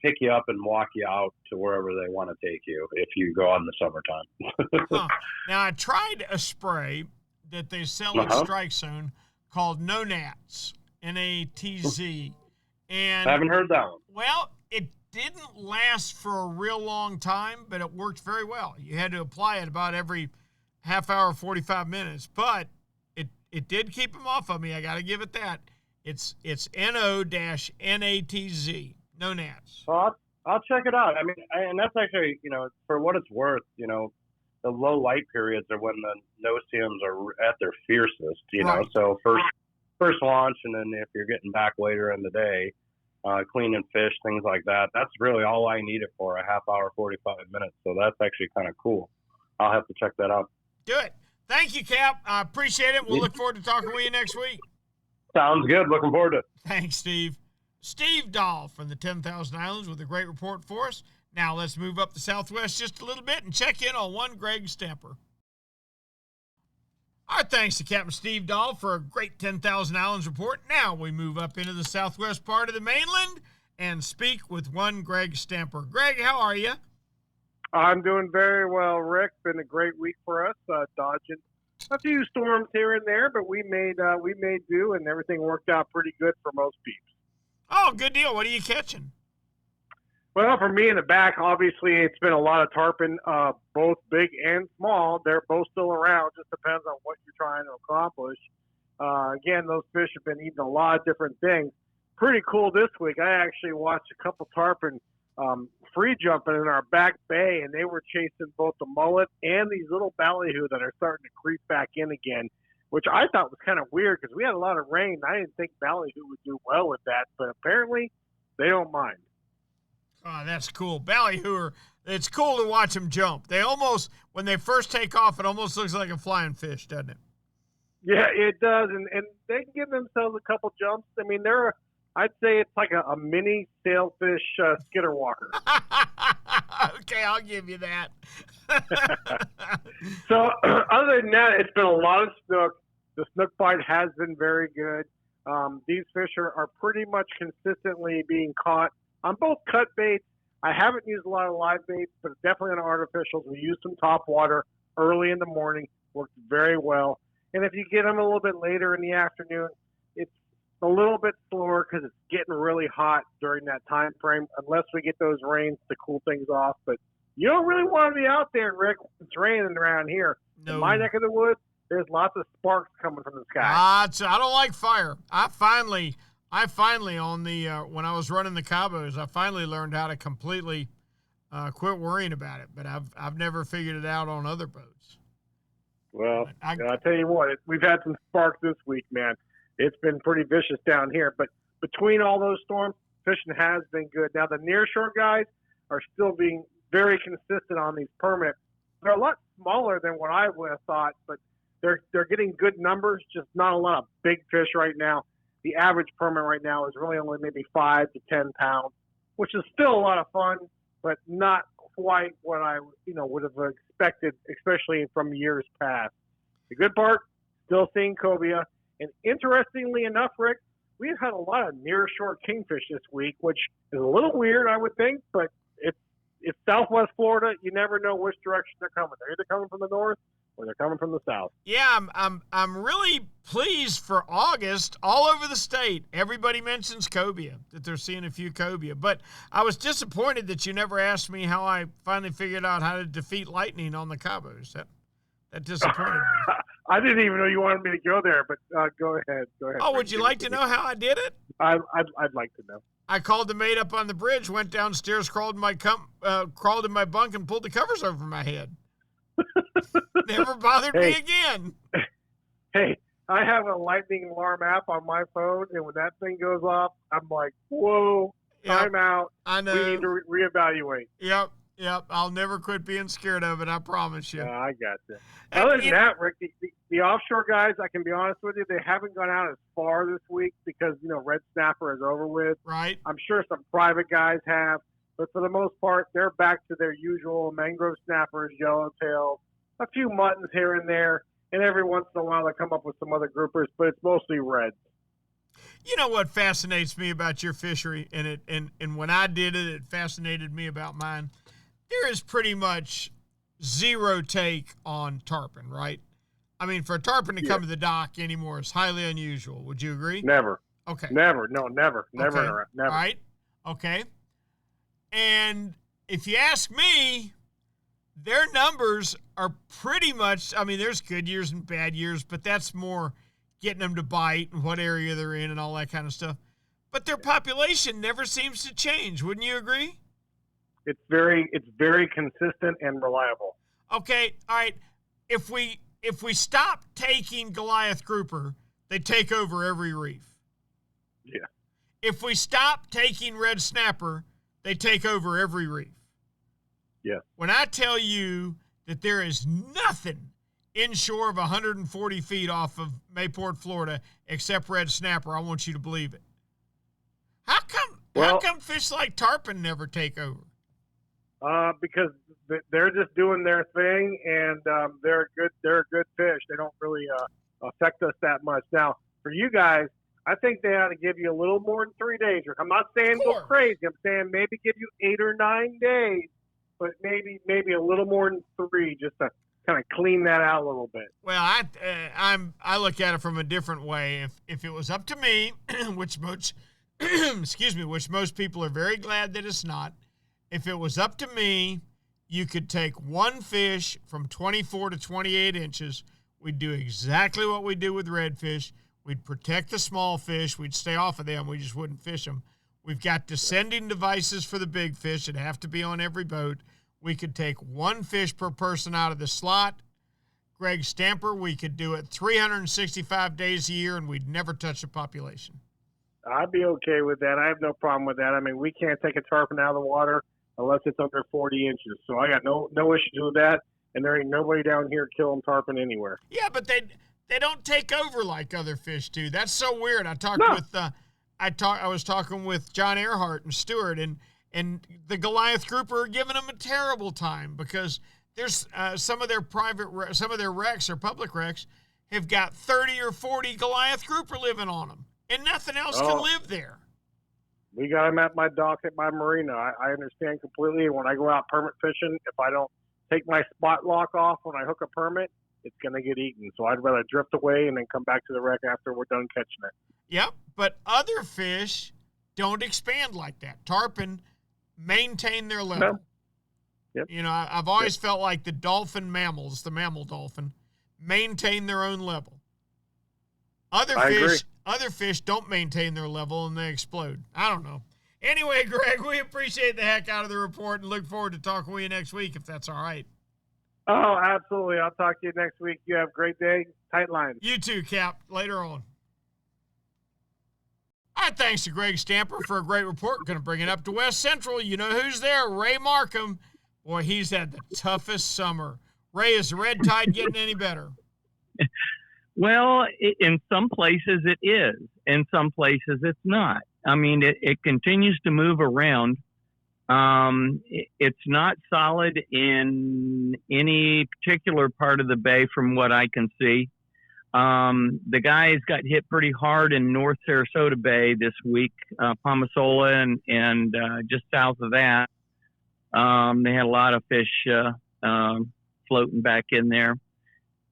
pick you up and walk you out to wherever they want to take you if you go out in the summertime. Now, I tried a spray that they sell at Strike Zone called No Nats, Natz, and I haven't heard that one. Well, it didn't last for a real long time, but it worked very well. You had to apply it about every half hour, 45 minutes, but it did keep them off of me. I got to give it that. It's NO-NATZ, no gnats. Well, I'll check it out. I mean, and that's actually, for what it's worth, the low light periods are when the no-see-ums are at their fiercest, Right. So first launch, and then if you're getting back later in the day, cleaning fish, things like that, that's really all I need it for, a half hour, 45 minutes. So that's actually kind of cool. I'll have to check that out. Do it. Thank you, Cap. I appreciate it. We'll look forward to talking with you next week. Sounds good. Looking forward to it. Thanks, Steve. Steve Dahl from the 10,000 Islands with a great report for us. Now let's move up the Southwest just a little bit and check in on one Greg Stamper. Our thanks to Captain Steve Dahl for a great 10,000 Islands report. Now we move up into the southwest part of the mainland and speak with one Greg Stamper. Greg, how are you? I'm doing very well, Rick. Been a great week for us, dodging a few storms here and there, but we made do, and everything worked out pretty good for most peeps. Oh, good deal. What are you catching? Well, for me in the back, obviously it's been a lot of tarpon, both big and small. They're both still around. Just depends on what you're trying to accomplish. Again, those fish have been eating a lot of different things. Pretty cool this week. I actually watched a couple tarpon free jumping in our back bay, and they were chasing both the mullet and these little ballyhoo that are starting to creep back in again, which I thought was kind of weird because we had a lot of rain. I didn't think ballyhoo would do well with that, but apparently they don't mind. Oh, that's cool. Ballyhooer, it's cool to watch them jump. They almost, when they first take off, it almost looks like a flying fish, doesn't it? Yeah, it does, and they can give themselves a couple jumps. I mean, I'd say it's like a mini sailfish skitter walker. Okay, I'll give you that. So other than that, it's been a lot of snook. The snook bite has been very good. These fish are pretty much consistently being caught on both cut baits. I haven't used a lot of live baits, but definitely on artificials. We used some top water early in the morning. Worked very well. And if you get them a little bit later in the afternoon, it's a little bit slower because it's getting really hot during that time frame, unless we get those rains to cool things off. But you don't really want to be out there, Rick, when it's raining around here. No. In my neck of the woods, there's lots of sparks coming from the sky. I don't like fire. I finally on the when I was running the Cabos, I finally learned how to completely quit worrying about it. But I've never figured it out on other boats. Well, I tell you what, we've had some sparks this week, man. It's been pretty vicious down here. But between all those storms, fishing has been good. Now, the nearshore guys are still being very consistent on these permits. They're a lot smaller than what I would have thought, but they're getting good numbers, just not a lot of big fish right now. The average permit right now is really only maybe 5 to 10 pounds, which is still a lot of fun, but not quite what I would have expected, especially from years past. The good part, still seeing cobia. And interestingly enough, Rick, we've had a lot of near-shore kingfish this week, which is a little weird, I would think, but it's Southwest Florida. You never know which direction they're coming. They're either coming from the north or they're coming from the south. Yeah, I'm really pleased for August all over the state. Everybody mentions cobia, that they're seeing a few cobia. But I was disappointed that you never asked me how I finally figured out how to defeat lightning on the Cabos. That disappointed me. I didn't even know you wanted me to go there, but go ahead. Oh, would you like to know how I did it? I'd like to know. I called the mate up on the bridge, went downstairs, crawled in my bunk, and pulled the covers over my head. Never bothered me again. Hey, I have a lightning alarm app on my phone, and when that thing goes off, I'm like, whoa, time out. I know. We need to reevaluate. Yep. I'll never quit being scared of it, I promise you. I got you. Other than that, Rick, the offshore guys, I can be honest with you, they haven't gone out as far this week because, red snapper is over with. Right. I'm sure some private guys have, but for the most part, they're back to their usual mangrove snappers, yellowtails, a few muttons here and there, and every once in a while they come up with some other groupers, but it's mostly reds. You know what fascinates me about your fishery, and when I did it, it fascinated me about mine. There is pretty much zero take on tarpon, right? I mean, for a tarpon to come to the dock anymore is highly unusual. Would you agree? Never. Okay. Never. No, never. Okay. Never. All right. Okay. And if you ask me, their numbers are pretty much, I mean, there's good years and bad years, but that's more getting them to bite and what area they're in and all that kind of stuff. But their population never seems to change. Wouldn't you agree? It's very consistent and reliable. Okay, all right. If we stop taking Goliath grouper, they take over every reef. Yeah. If we stop taking red snapper, they take over every reef. Yeah. When I tell you that there is nothing inshore of 140 feet off of Mayport, Florida, except red snapper, I want you to believe it. How come fish like tarpon never take over? Because they're just doing their thing, and they're a good fish. They don't really affect us that much. Now, for you guys, I think they ought to give you a little more than 3 days. I'm not saying go crazy. I'm saying maybe give you 8 or 9 days, but maybe a little more than 3, just to kind of clean that out a little bit. Well, I look at it from a different way. If it was up to me, which most which most people are very glad that it's not. If it was up to me, you could take one fish from 24 to 28 inches. We'd do exactly what we do with redfish. We'd protect the small fish. We'd stay off of them. We just wouldn't fish them. We've got descending devices for the big fish that have to be on every boat. We could take one fish per person out of the slot. Greg Stamper, we could do it 365 days a year, and we'd never touch the population. I'd be okay with that. I have no problem with that. I mean, we can't take a tarpon out of the water unless it's under 40 inches. So I got no issues with that, and there ain't nobody down here killing tarpon anywhere. Yeah, but they don't take over like other fish do. That's so weird. I was talking with John Earhart and Stewart, and the Goliath grouper are giving them a terrible time because there's some of their wrecks or public wrecks have got 30 or 40 Goliath grouper living on them, and nothing else can live there. We got them at my dock at my marina. I understand completely. And when I go out permit fishing, if I don't take my spot lock off when I hook a permit, it's going to get eaten. So I'd rather drift away and then come back to the wreck after we're done catching it. Yep, but other fish don't expand like that. Tarpon maintain their level. No. Yep. You know, I've always felt like the dolphin mammals, the mammal dolphin, maintain their own level. Other fish don't maintain their level and they explode. I don't know. Anyway, Greg, we appreciate the heck out of the report and look forward to talking with you next week if that's all right. Oh, absolutely. I'll talk to you next week. You have a great day. Tight lines. You too, Cap. Later on. All right, thanks to Greg Stamper for a great report. We're going to bring it up to West Central. You know who's there? Ray Markham. Boy, he's had the toughest summer. Ray, is the red tide getting any better? Well, in some places it is. In some places it's not. I mean, it continues to move around. It's not solid in any particular part of the bay from what I can see. The guys got hit pretty hard in North Sarasota Bay this week, Palmasola and just south of that. They had a lot of fish floating back in there.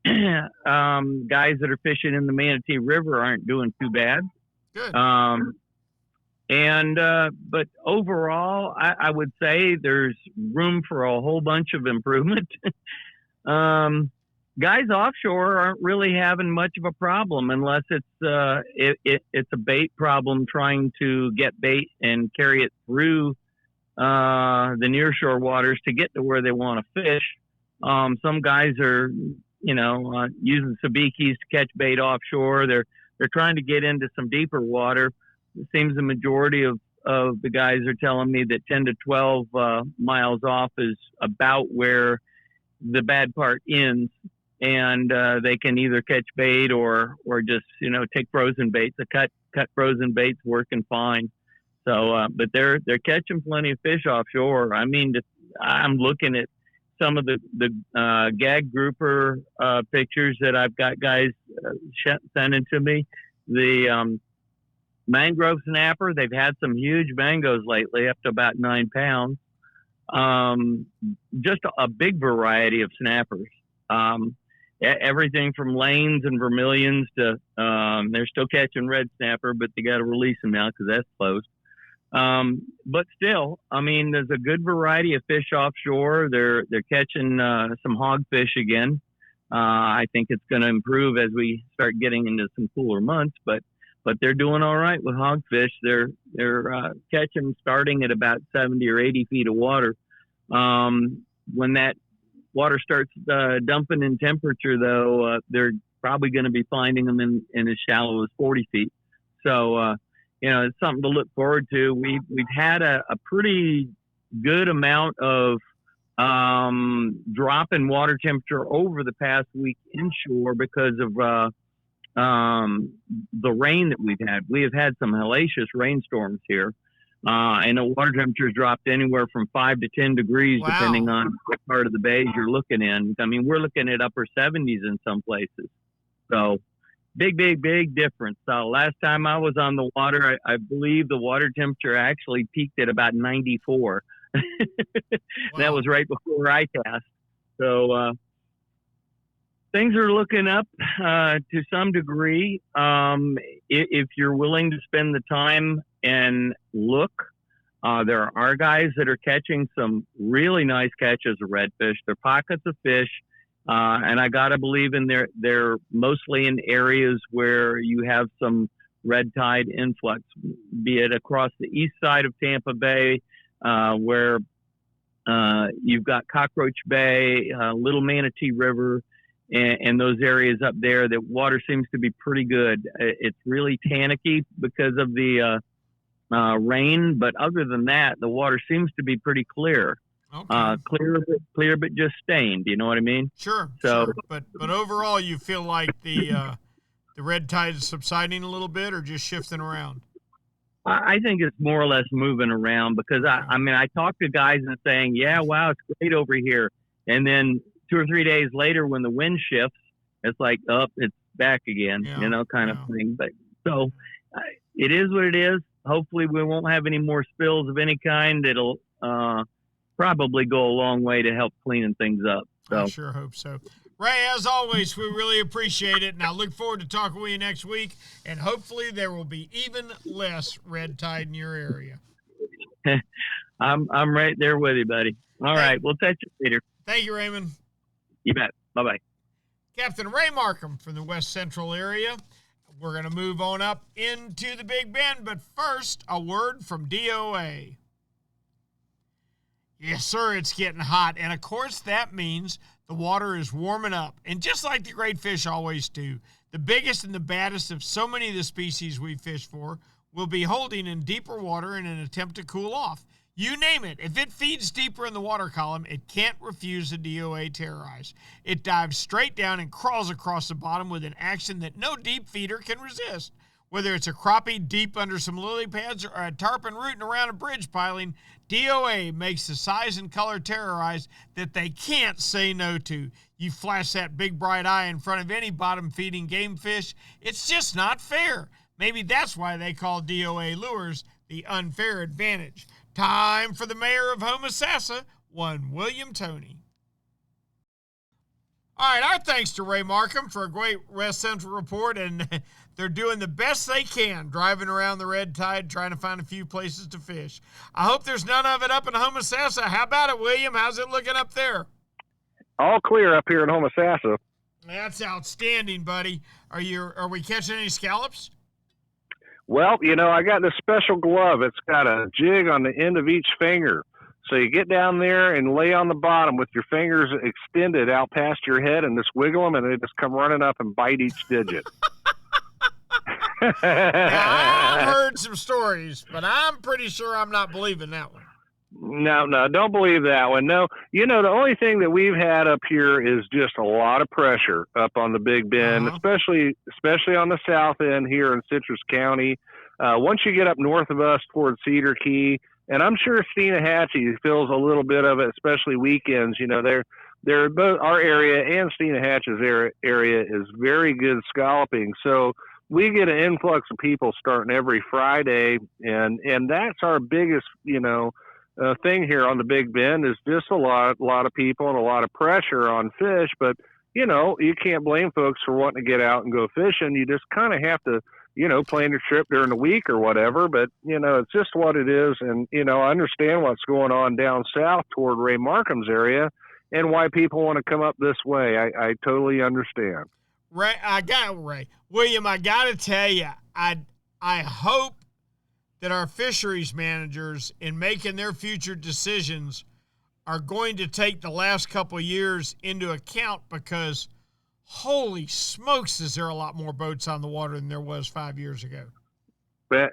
Guys that are fishing in the Manatee River aren't doing too bad. Good. But overall, I would say there's room for a whole bunch of improvement. Guys offshore aren't really having much of a problem unless it's a bait problem trying to get bait and carry it through the nearshore waters to get to where they want to fish. Some guys are, using sabikis to catch bait offshore. They're trying to get into some deeper water. It seems the majority of the guys are telling me that 10 to 12 miles off is about where the bad part ends, and they can either catch bait or just take frozen baits. The cut frozen baits working fine. So, but they're catching plenty of fish offshore. I mean, I'm looking at some of the gag grouper pictures that I've got guys sending to me. The mangrove snapper, they've had some huge mangoes lately, up to about 9 pounds. Just a big variety of snappers. Everything from lanes and vermilions to they're still catching red snapper, but they got to release them now because that's closed. But still, I mean, there's a good variety of fish offshore. They're catching some hogfish again. I think it's going to improve as we start getting into some cooler months, but they're doing all right with hogfish. They're catching starting at about 70 or 80 feet of water. When that water starts dumping in temperature, though, they're probably going to be finding them in as shallow as 40 feet. So, it's something to look forward to. We've had a pretty good amount of drop in water temperature over the past week inshore because of the rain that we've had. We have had some hellacious rainstorms here. And the water temperatures dropped anywhere from 5 to 10 degrees, Wow. depending on what part of the bays you're looking in. I mean, we're looking at upper 70s in some places. So big difference. Last time I was on the water, I believe the water temperature actually peaked at about 94. Wow. That was right before I cast. So things are looking up to some degree. If you're willing to spend the time and look, there are guys that are catching some really nice catches of redfish. They're pockets of fish. And I got to believe they're mostly in areas where you have some red tide influx, be it across the east side of Tampa Bay, where you've got Cockroach Bay, Little Manatee River, and those areas up there. The water seems to be pretty good. It's really tannicky because of the rain, but other than that, the water seems to be pretty clear. Okay. Clear, but just stained. You know what I mean? Sure. So, sure. But overall, you feel like the red tide is subsiding a little bit, or just shifting around? I think it's more or less moving around because I talk to guys and saying, yeah, wow, it's great over here, and then 2 or 3 days later, when the wind shifts, it's like, it's back again, kind of thing. But so it is what it is. Hopefully, we won't have any more spills of any kind. It'll probably go a long way to help cleaning things up. So. I sure hope so. Ray, as always, we really appreciate it, and I look forward to talking with you next week, and hopefully there will be even less red tide in your area. I'm right there with you, buddy. All right, we'll touch you later. Thank you, Raymond. You bet. Bye-bye. Captain Ray Markham from the West Central area. We're going to move on up into the Big Bend, but first, a word from D.O.A. Yes, sir, it's getting hot, and of course that means the water is warming up. And just like the great fish always do, the biggest and the baddest of so many of the species we fish for will be holding in deeper water in an attempt to cool off. You name it. If it feeds deeper in the water column, it can't refuse the D.O.A. terrorize. It dives straight down and crawls across the bottom with an action that no deep feeder can resist. Whether it's a crappie deep under some lily pads or a tarpon rooting around a bridge piling, D.O.A. makes the size and color terrorize that they can't say no to. You flash that big bright eye in front of any bottom-feeding game fish, it's just not fair. Maybe that's why they call D.O.A. lures the unfair advantage. Time for the mayor of Homosassa, one William Toney. All right, our thanks to Ray Markham for a great West Central report, and they're doing the best they can driving around the red tide, trying to find a few places to fish. I hope there's none of it up in Homosassa. How about it, William? How's it looking up there? All clear up here in Homosassa. That's outstanding, buddy. Are we catching any scallops? Well, I got this special glove. It's got a jig on the end of each finger. So you get down there and lay on the bottom with your fingers extended out past your head and just wiggle them, and they just come running up and bite each digit. Now, I've heard some stories, but I'm pretty sure I'm not believing that one. No, don't believe that one. No, the only thing that we've had up here is just a lot of pressure up on the Big Bend, especially on the south end here in Citrus County. Once you get up north of us towards Cedar Key, and I'm sure Steenahatchee feels a little bit of it, especially weekends. They're both, our area and Steenahatchee's area is very good scalloping. So we get an influx of people starting every Friday, and that's our biggest, thing here on the Big Bend is just a lot of people and a lot of pressure on fish. But you can't blame folks for wanting to get out and go fishing. You just kind of have to, plan your trip during the week or whatever. But, it's just what it is. And, I understand what's going on down south toward Ray Markham's area and why people want to come up this way. I totally understand. Ray, William, I got to tell you, I hope that our fisheries managers, in making their future decisions, are going to take the last couple of years into account, because holy smokes, is there a lot more boats on the water than there was 5 years ago.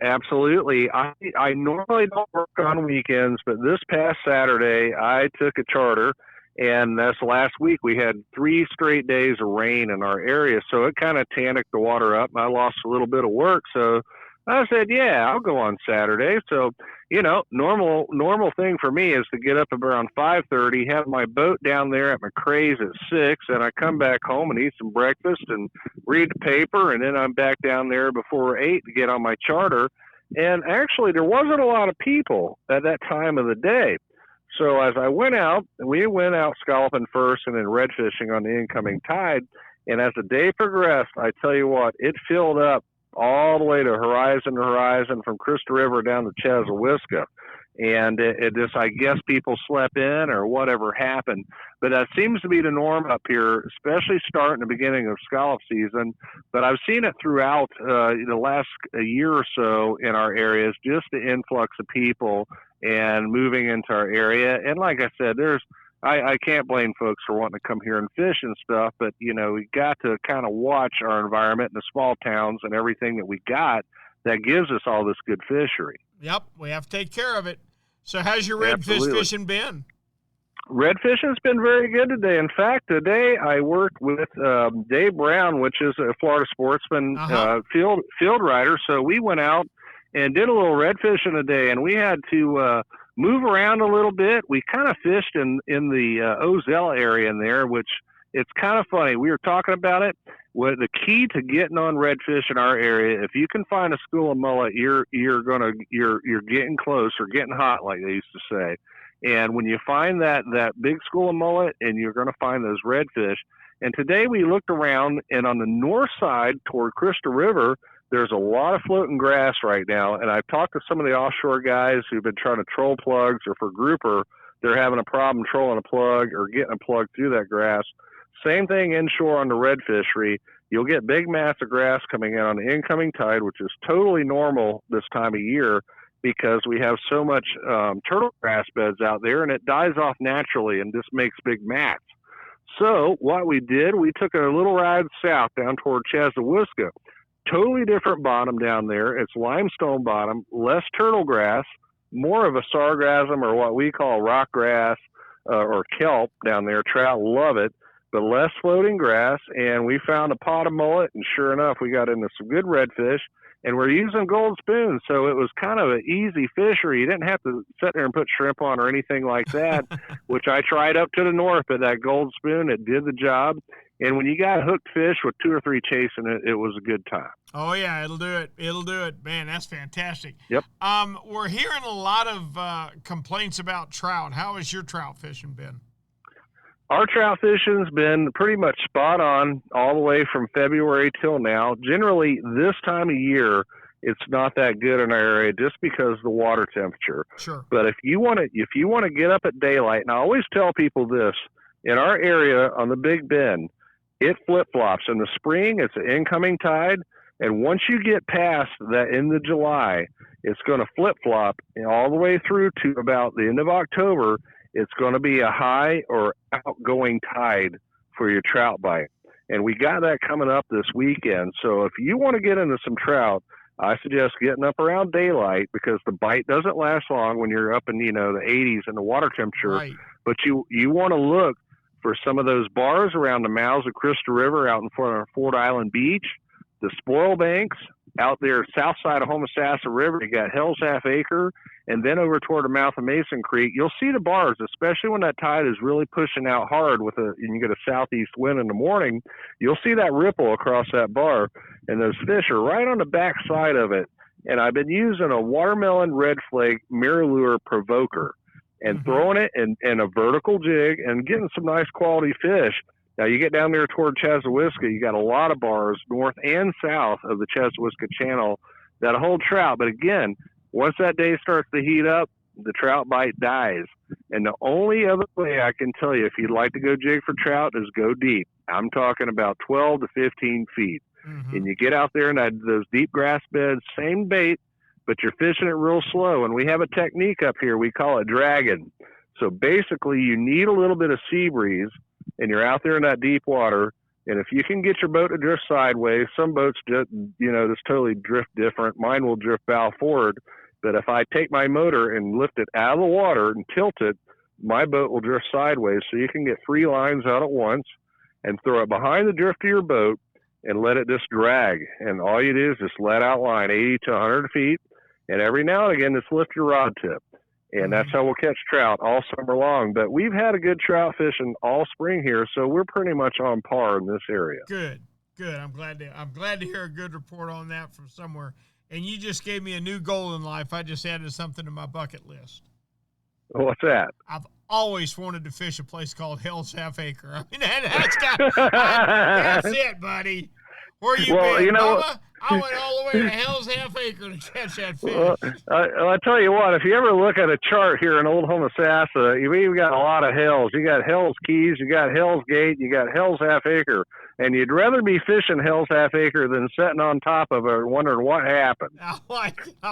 Absolutely. I normally don't work on weekends, but this past Saturday I took a charter, and this last week we had 3 straight days of rain in our area, so it kind of tannicked the water up, and I lost a little bit of work. So I said, yeah, I'll go on Saturday. So, normal thing for me is to get up around 5:30, have my boat down there at McCrae's at 6, and I come back home and eat some breakfast and read the paper, and then I'm back down there before 8 to get on my charter. And actually, there wasn't a lot of people at that time of the day. So as I went out, we went out scalloping first and then red fishing on the incoming tide. And as the day progressed, I tell you what, it filled up all the way to horizon to horizon from Crystal River down to Chesapeake. And it just, I guess people slept in or whatever happened. But that seems to be the norm up here, especially starting the beginning of scallop season. But I've seen it throughout the last year or so in our areas, just the influx of people and moving into our area. And like I said, I can't blame folks for wanting to come here and fish and stuff, but, we got to kind of watch our environment in the small towns and everything that we got that gives us all this good fishery. Yep, we have to take care of it. So how's your redfish fishing been? Red fishing's been very good today. In fact, today I worked with Dave Brown, which is a Florida Sportsman field rider. So we went out and did a little red fishing today, and we had to move around a little bit. We kind of fished in the Ozella area in there, which it's kind of funny. We were talking about it. Well, the key to getting on redfish in our area, if you can find a school of mullet, you're getting close or getting hot, like they used to say. And when you find that big school of mullet, and you're going to find those redfish. And today we looked around, and on the north side toward Crystal River, there's a lot of floating grass right now. And I've talked to some of the offshore guys who've been trying to troll plugs, or for grouper, they're having a problem trolling a plug or getting a plug through that grass. Same thing inshore on the red fishery. You'll get big mass of grass coming in on the incoming tide, which is totally normal this time of year because we have so much turtle grass beds out there, and it dies off naturally and just makes big mats. So what we did, we took a little ride south down toward Chesapeake. Totally different bottom down there. It's limestone bottom, less turtle grass, more of a sargassum, or what we call rock grass or kelp down there. Trout love it, but less floating grass. And we found a pot of mullet, and sure enough, we got into some good redfish. And we're using gold spoons, so it was kind of an easy fishery. You didn't have to sit there and put shrimp on or anything like that, which I tried up to the north, but that gold spoon, it did the job. And when you got hooked fish with 2 or 3 chasing it, it was a good time. Oh, yeah, it'll do it. It'll do it. Man, that's fantastic. Yep. We're hearing a lot of complaints about trout. How has your trout fishing been? Our trout fishing's been pretty much spot on all the way from February till now. Generally, this time of year, it's not that good in our area just because of the water temperature. Sure. But if you want to get up at daylight, and I always tell people this, in our area on the Big Bend, it flip-flops. In the spring, it's an incoming tide, and once you get past that end of July, it's going to flip-flop all the way through to about the end of October. It's going to be a high or outgoing tide for your trout bite. And we got that coming up this weekend. So if you want to get into some trout, I suggest getting up around daylight because the bite doesn't last long when you're up in, the 80s and the water temperature. Right. But you want to look for some of those bars around the mouths of Crystal River out in front of Fort Island Beach, the spoil banks out there south side of Homosassa River. You got Hell's Half Acre, and then over toward the mouth of Mason Creek, you'll see the bars, especially when that tide is really pushing out hard and you get a southeast wind in the morning. You'll see that ripple across that bar, and those fish are right on the back side of it. And I've been using a watermelon red flake mirror lure provoker and throwing it in a vertical jig and getting some nice quality fish. Now, you get down there toward Chesapeake, you got a lot of bars north and south of the Chesapeake Channel that hold trout. But again, once that day starts to heat up, the trout bite dies. And the only other way I can tell you, if you'd like to go jig for trout, is go deep. I'm talking about 12 to 15 feet. Mm-hmm. And you get out there in those deep grass beds, same bait, but you're fishing it real slow. And we have a technique up here. We call it dragging. So basically, you need a little bit of sea breeze, and you're out there in that deep water. And if you can get your boat to drift sideways, some boats just, just totally drift different. Mine will drift bow forward. But if I take my motor and lift it out of the water and tilt it, my boat will drift sideways. So you can get 3 lines out at once and throw it behind the drift of your boat and let it just drag. And all you do is just let out line 80 to 100 feet. And every now and again, just lift your rod tip. And that's how we'll catch trout all summer long. But we've had a good trout fishing all spring here, so we're pretty much on par in this area. Good. I'm glad to hear a good report on that from somewhere. And you just gave me a new goal in life. I just added something to my bucket list. What's that? I've always wanted to fish a place called Hell's Half Acre. I mean, that's it, buddy. Where you been, Mama? I went all the way to Hell's Half Acre to catch that fish. Well, I tell you what, if you ever look at a chart here in Old Homosassa, you've got a lot of hells. You got Hell's Keys, you got Hell's Gate, you got Hell's Half Acre. And you'd rather be fishing Hell's Half Acre than sitting on top of it wondering what happened. I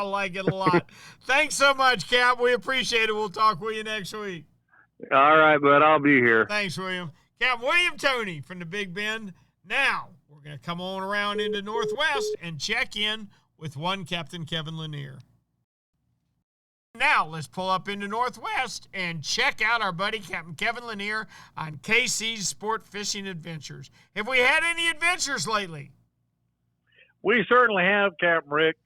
like it a lot. Thanks so much, Cap. We appreciate it. We'll talk with you next week. All right, bud. I'll be here. Thanks, William. Captain William Toney from the Big Bend. Now, we're going to come on around into Northwest and check in with one Captain Kevin Lanier. Now, let's pull up into Northwest and check out our buddy Captain Kevin Lanier on KC's Sport Fishing Adventures. Have we had any adventures lately? We certainly have, Captain Rick.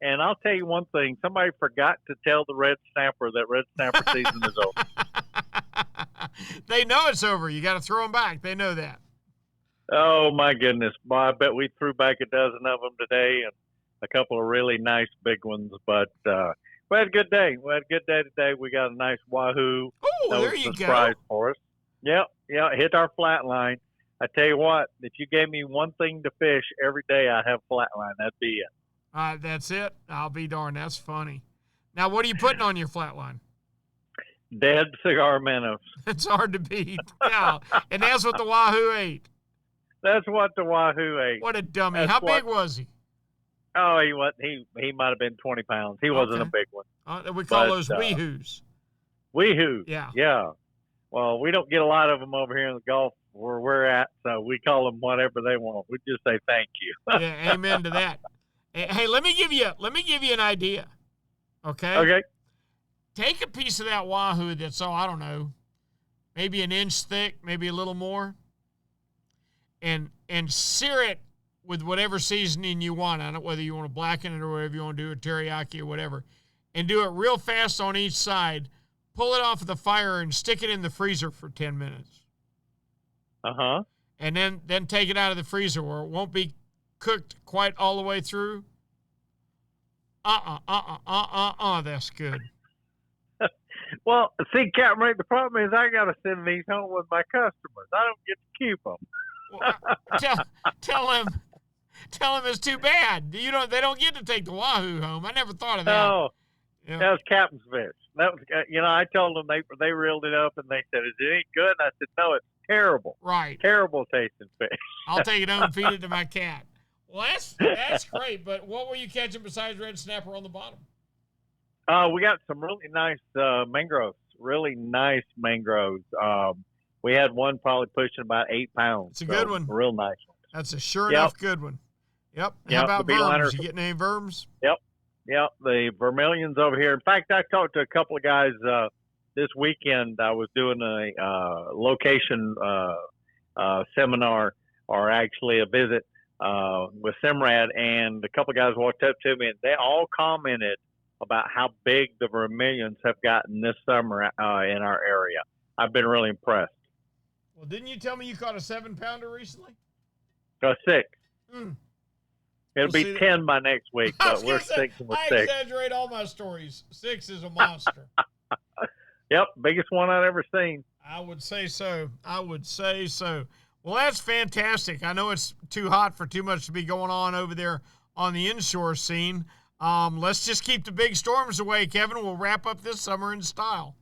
And I'll tell you one thing. Somebody forgot to tell the red snapper that red snapper season is over. They know it's over. You got to throw them back. They know that. Oh, my goodness. Boy, I bet we threw back a dozen of them today and a couple of really nice big ones. But we had a good day. We had a good day today. We got a nice wahoo. Oh, that there was you a go. surprise for us. Yep, hit our flat line. I tell you what, if you gave me one thing to fish every day, I'd have flat line. That'd be it. That's it. I'll be darned. That's funny. Now, what are you putting on your flat line? Dead cigar minnows. It's hard to beat. Yeah, and that's what the wahoo ate. That's what the wahoo ate. What a dummy. How big was he? Oh, he might have been 20 pounds. He wasn't a big one. We call those weehoos. Weehoos. Yeah. Well, we don't get a lot of them over here in the Gulf where we're at, so we call them whatever they want. We just say thank you. Yeah, amen to that. Hey, let me give you an idea. Okay. Okay. Take a piece of that wahoo that's, I don't know, maybe an inch thick, maybe a little more, and sear it with whatever seasoning you want on it, whether you want to blacken it or whatever you want to do, or teriyaki or whatever, and do it real fast on each side. Pull it off of the fire and stick it in the freezer for 10 minutes. Uh-huh. And then take it out of the freezer where it won't be cooked quite all the way through. That's good. Well, see, Captain Rick, the problem is I got to send these home with my customers. I don't get to keep them. Well, tell them it's too bad. They don't get to take the wahoo home. I never thought of that. No, that was Captain's fish. That was, I told them they reeled it up and they said, "Is it any good?" And I said, "No, it's terrible. Right, terrible tasting fish." I'll take it home and feed it to my cat. Well, that's great. But what were you catching besides red snapper on the bottom? We got some really nice mangroves. Really nice mangroves. We had one probably pushing about 8 pounds. It's a good one. Real nice one. That's a sure enough good one. Yep. How about verms? You getting any verms? Yep. The vermilions over here. In fact, I talked to a couple of guys this weekend. I was doing a location seminar, or actually a visit with Simrad, and a couple of guys walked up to me and they all commented about how big the vermilions have gotten this summer in our area. I've been really impressed. Well, didn't you tell me you caught a 7-pounder recently? 6. It'll We'll be 10 by next week, but we're sticking with 6. I exaggerate all my stories. 6 is a monster. Yep, biggest one I've ever seen. I would say so. Well, that's fantastic. I know it's too hot for too much to be going on over there on the inshore scene. Let's just keep the big storms away, Kevin. We'll wrap up this summer in style.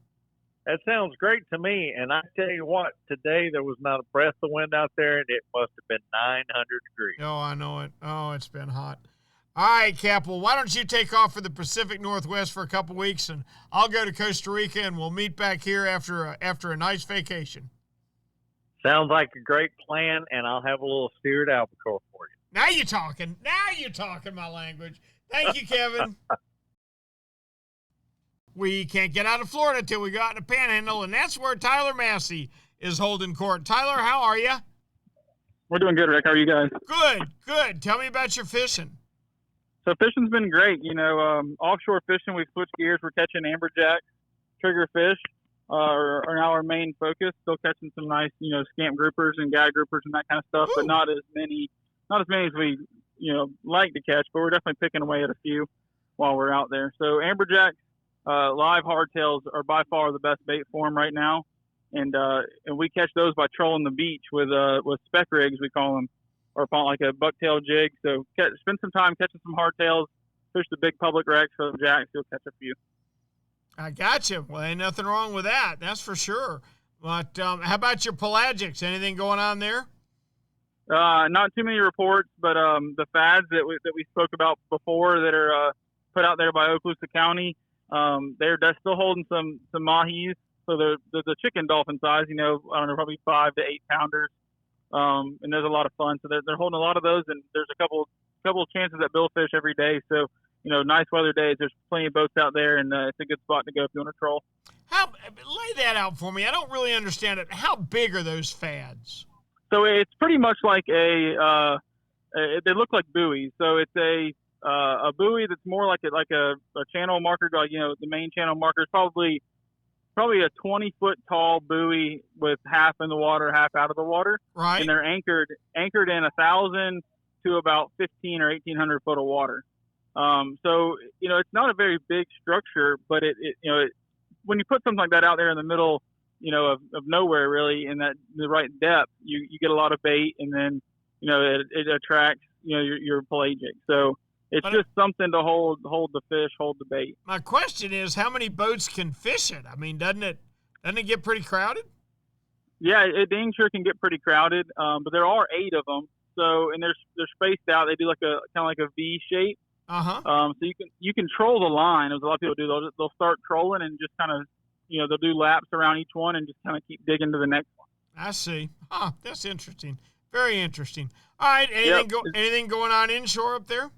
That sounds great to me. And I tell you what, today there was not a breath of wind out there, and it must have been 900 degrees. Oh, I know it. Oh, it's been hot. All right, Cap. Well, why don't you take off for the Pacific Northwest for a couple weeks, and I'll go to Costa Rica, and we'll meet back here after a nice vacation. Sounds like a great plan, and I'll have a little steered albacore for you. Now you're talking. Now you're talking my language. Thank you, Kevin. We can't get out of Florida until we go out in the Panhandle, and that's where Tyler Massey is holding court. Tyler, how are you? We're doing good, Rick. How are you guys? Good. Tell me about your fishing. So fishing's been great. Offshore fishing, we've switched gears. We're catching amberjack, trigger fish are now our main focus. Still catching some nice, scamp groupers and gag groupers and that kind of stuff, but not as many as we, like to catch. But we're definitely picking away at a few while we're out there. So amberjack, live hardtails are by far the best bait for them right now, and we catch those by trolling the beach with speck rigs, we call them, or like a bucktail jig. So spend some time catching some hardtails, fish the big public wrecks for the jacks. You'll catch a few. I got you. Well, ain't nothing wrong with that. That's for sure. But how about your pelagics? Anything going on there? Not too many reports, but the fads that we spoke about before that are put out there by Okaloosa County, they're still holding some mahis. So they're the chicken dolphin size, I don't know, probably 5 to 8 pounders. And there's a lot of fun. So they're holding a lot of those, and there's a couple of chances at billfish every day. So, nice weather days. There's plenty of boats out there, and it's a good spot to go if you want to troll. Lay that out for me. I don't really understand it. How big are those fads? So it's pretty much like they look like buoys. So it's a buoy that's more like a channel marker. The main channel marker is probably a 20-foot tall buoy with half in the water, half out of the water. Right. And they're anchored in 1,000 to about 1,500 or 1,800 foot of water. So it's not a very big structure, but it when you put something like that out there in the middle, of nowhere really, in the right depth, you get a lot of bait, and then it attracts your pelagic. So it's just something to hold the fish, hold the bait. My question is, how many boats can fish it? I mean, doesn't it get pretty crowded? Yeah, it dang sure can get pretty crowded. But there are 8 of them. So, and they're spaced out. They do kind of like a V shape. So you can troll the line, as a lot of people do. They'll start trolling and just kind of, they'll do laps around each one and just kind of keep digging to the next one. I see. That's interesting. Very interesting. All right. Anything going on inshore up there?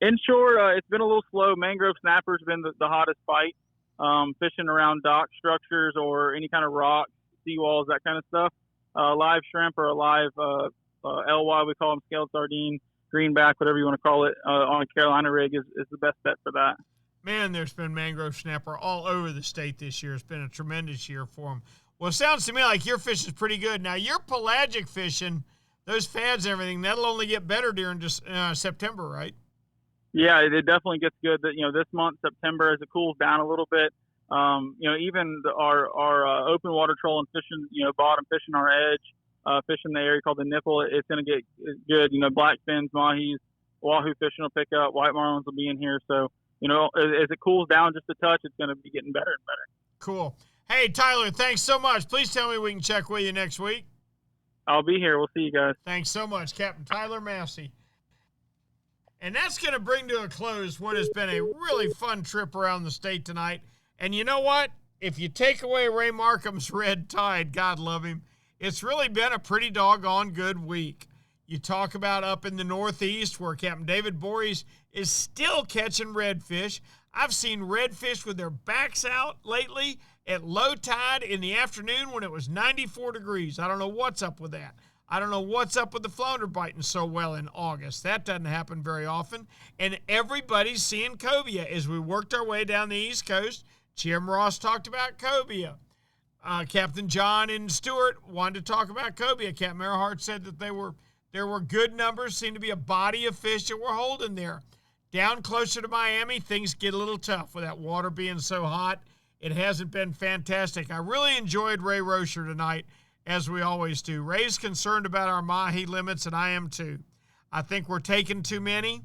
Inshore, it's been a little slow. Mangrove snapper's been the hottest bite. Fishing around dock structures or any kind of rocks, seawalls, that kind of stuff. Live shrimp or a live LY, we call them scaled sardine, greenback, whatever you want to call it, on a Carolina rig is the best bet for that. Man, there's been mangrove snapper all over the state this year. It's been a tremendous year for them. Well, it sounds to me like your fish is pretty good. Now, your pelagic fishing, those fads and everything, that'll only get better during just September, right? Yeah, it definitely gets good. This month, September, as it cools down a little bit, even our open water trolling fishing, bottom fishing our edge, fishing the area called the nipple, it's going to get good. Blackfins, mahis, wahoo fishing will pick up, white marlins will be in here. So, as it cools down just a touch, it's going to be getting better and better. Cool. Hey, Tyler, thanks so much. Please tell me we can check with you next week. I'll be here. We'll see you guys. Thanks so much, Captain Tyler Massey. And that's going to bring to a close what has been a really fun trip around the state tonight. And you know what? If you take away Ray Markham's red tide, God love him, it's really been a pretty doggone good week. You talk about up in the Northeast where Captain David Voorhees is still catching redfish. I've seen redfish with their backs out lately at low tide in the afternoon when it was 94 degrees. I don't know what's up with that. I don't know what's up with the flounder biting so well in August. That doesn't happen very often. And everybody's seeing cobia as we worked our way down the East Coast. Jim Ross talked about cobia. Captain John and Stewart wanted to talk about cobia. Captain Earhart said that there were good numbers, seemed to be a body of fish that we're holding there. Down closer to Miami, things get a little tough with that water being so hot. It hasn't been fantastic. I really enjoyed Ray Rosher tonight as we always do. Ray's concerned about our mahi limits, and I am too. I think we're taking too many.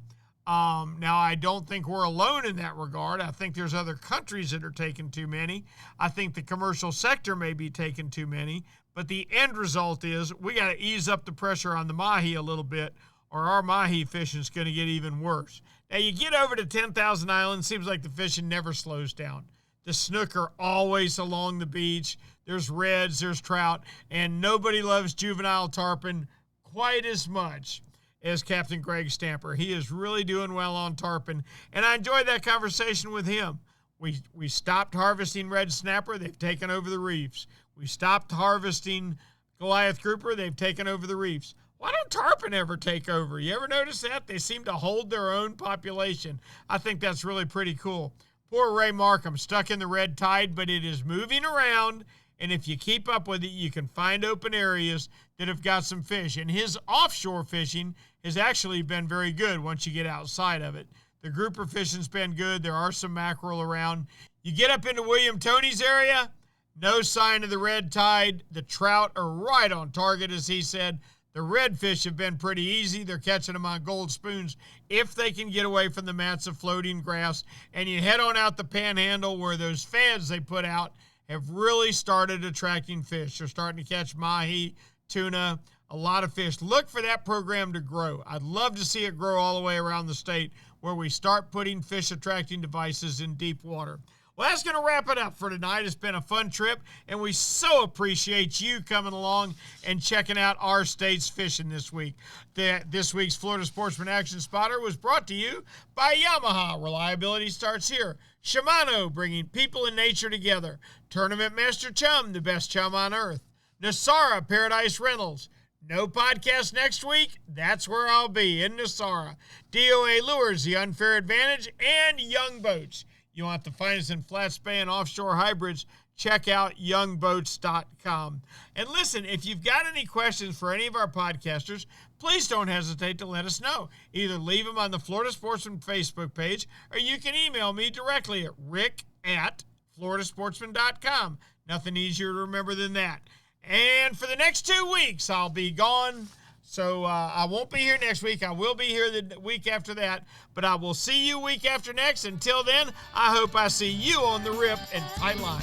Now, I don't think we're alone in that regard. I think there's other countries that are taking too many. I think the commercial sector may be taking too many. But the end result is we got to ease up the pressure on the mahi a little bit, or our mahi fishing is going to get even worse. Now, you get over to 10,000 Island, seems like the fishing never slows down. The snook are always along the beach. There's reds, there's trout, and nobody loves juvenile tarpon quite as much as Captain Greg Stamper. He is really doing well on tarpon, and I enjoyed that conversation with him. We stopped harvesting red snapper. They've taken over the reefs. We stopped harvesting Goliath grouper. They've taken over the reefs. Why don't tarpon ever take over? You ever notice that? They seem to hold their own population. I think that's really pretty cool. Poor Ray Markham stuck in the red tide, but it is moving around, and if you keep up with it, you can find open areas that have got some fish. And his offshore fishing has actually been very good once you get outside of it. The grouper fishing's been good. There are some mackerel around. You get up into William Tony's area, no sign of the red tide. The trout are right on target, as he said. The redfish have been pretty easy. They're catching them on gold spoons if they can get away from the mats of floating grass. And you head on out the Panhandle where those fans they put out have really started attracting fish. They're starting to catch mahi, tuna, a lot of fish. Look for that program to grow. I'd love to see it grow all the way around the state where we start putting fish-attracting devices in deep water. Well, that's going to wrap it up for tonight. It's been a fun trip, and we so appreciate you coming along and checking out our state's fishing this week. This week's Florida Sportsman Action Spotter was brought to you by Yamaha. Reliability starts here. Shimano, bringing people and nature together. Tournament Master Chum, the best chum on earth. Nosara, Paradise Rentals. No podcast next week? That's where I'll be, in Nosara. D.O.A. Lures, the unfair advantage, and Young Boats. You want the finest in flat span offshore hybrids, check out youngboats.com. And listen, if you've got any questions for any of our podcasters, please don't hesitate to let us know. Either leave them on the Florida Sportsman Facebook page, or you can email me directly at rick@floridasportsman.com. Nothing easier to remember than that. And for the next 2 weeks, I'll be gone. So I won't be here next week. I will be here the week after that. But I will see you week after next. Until then, I hope I see you on the rip and tight line.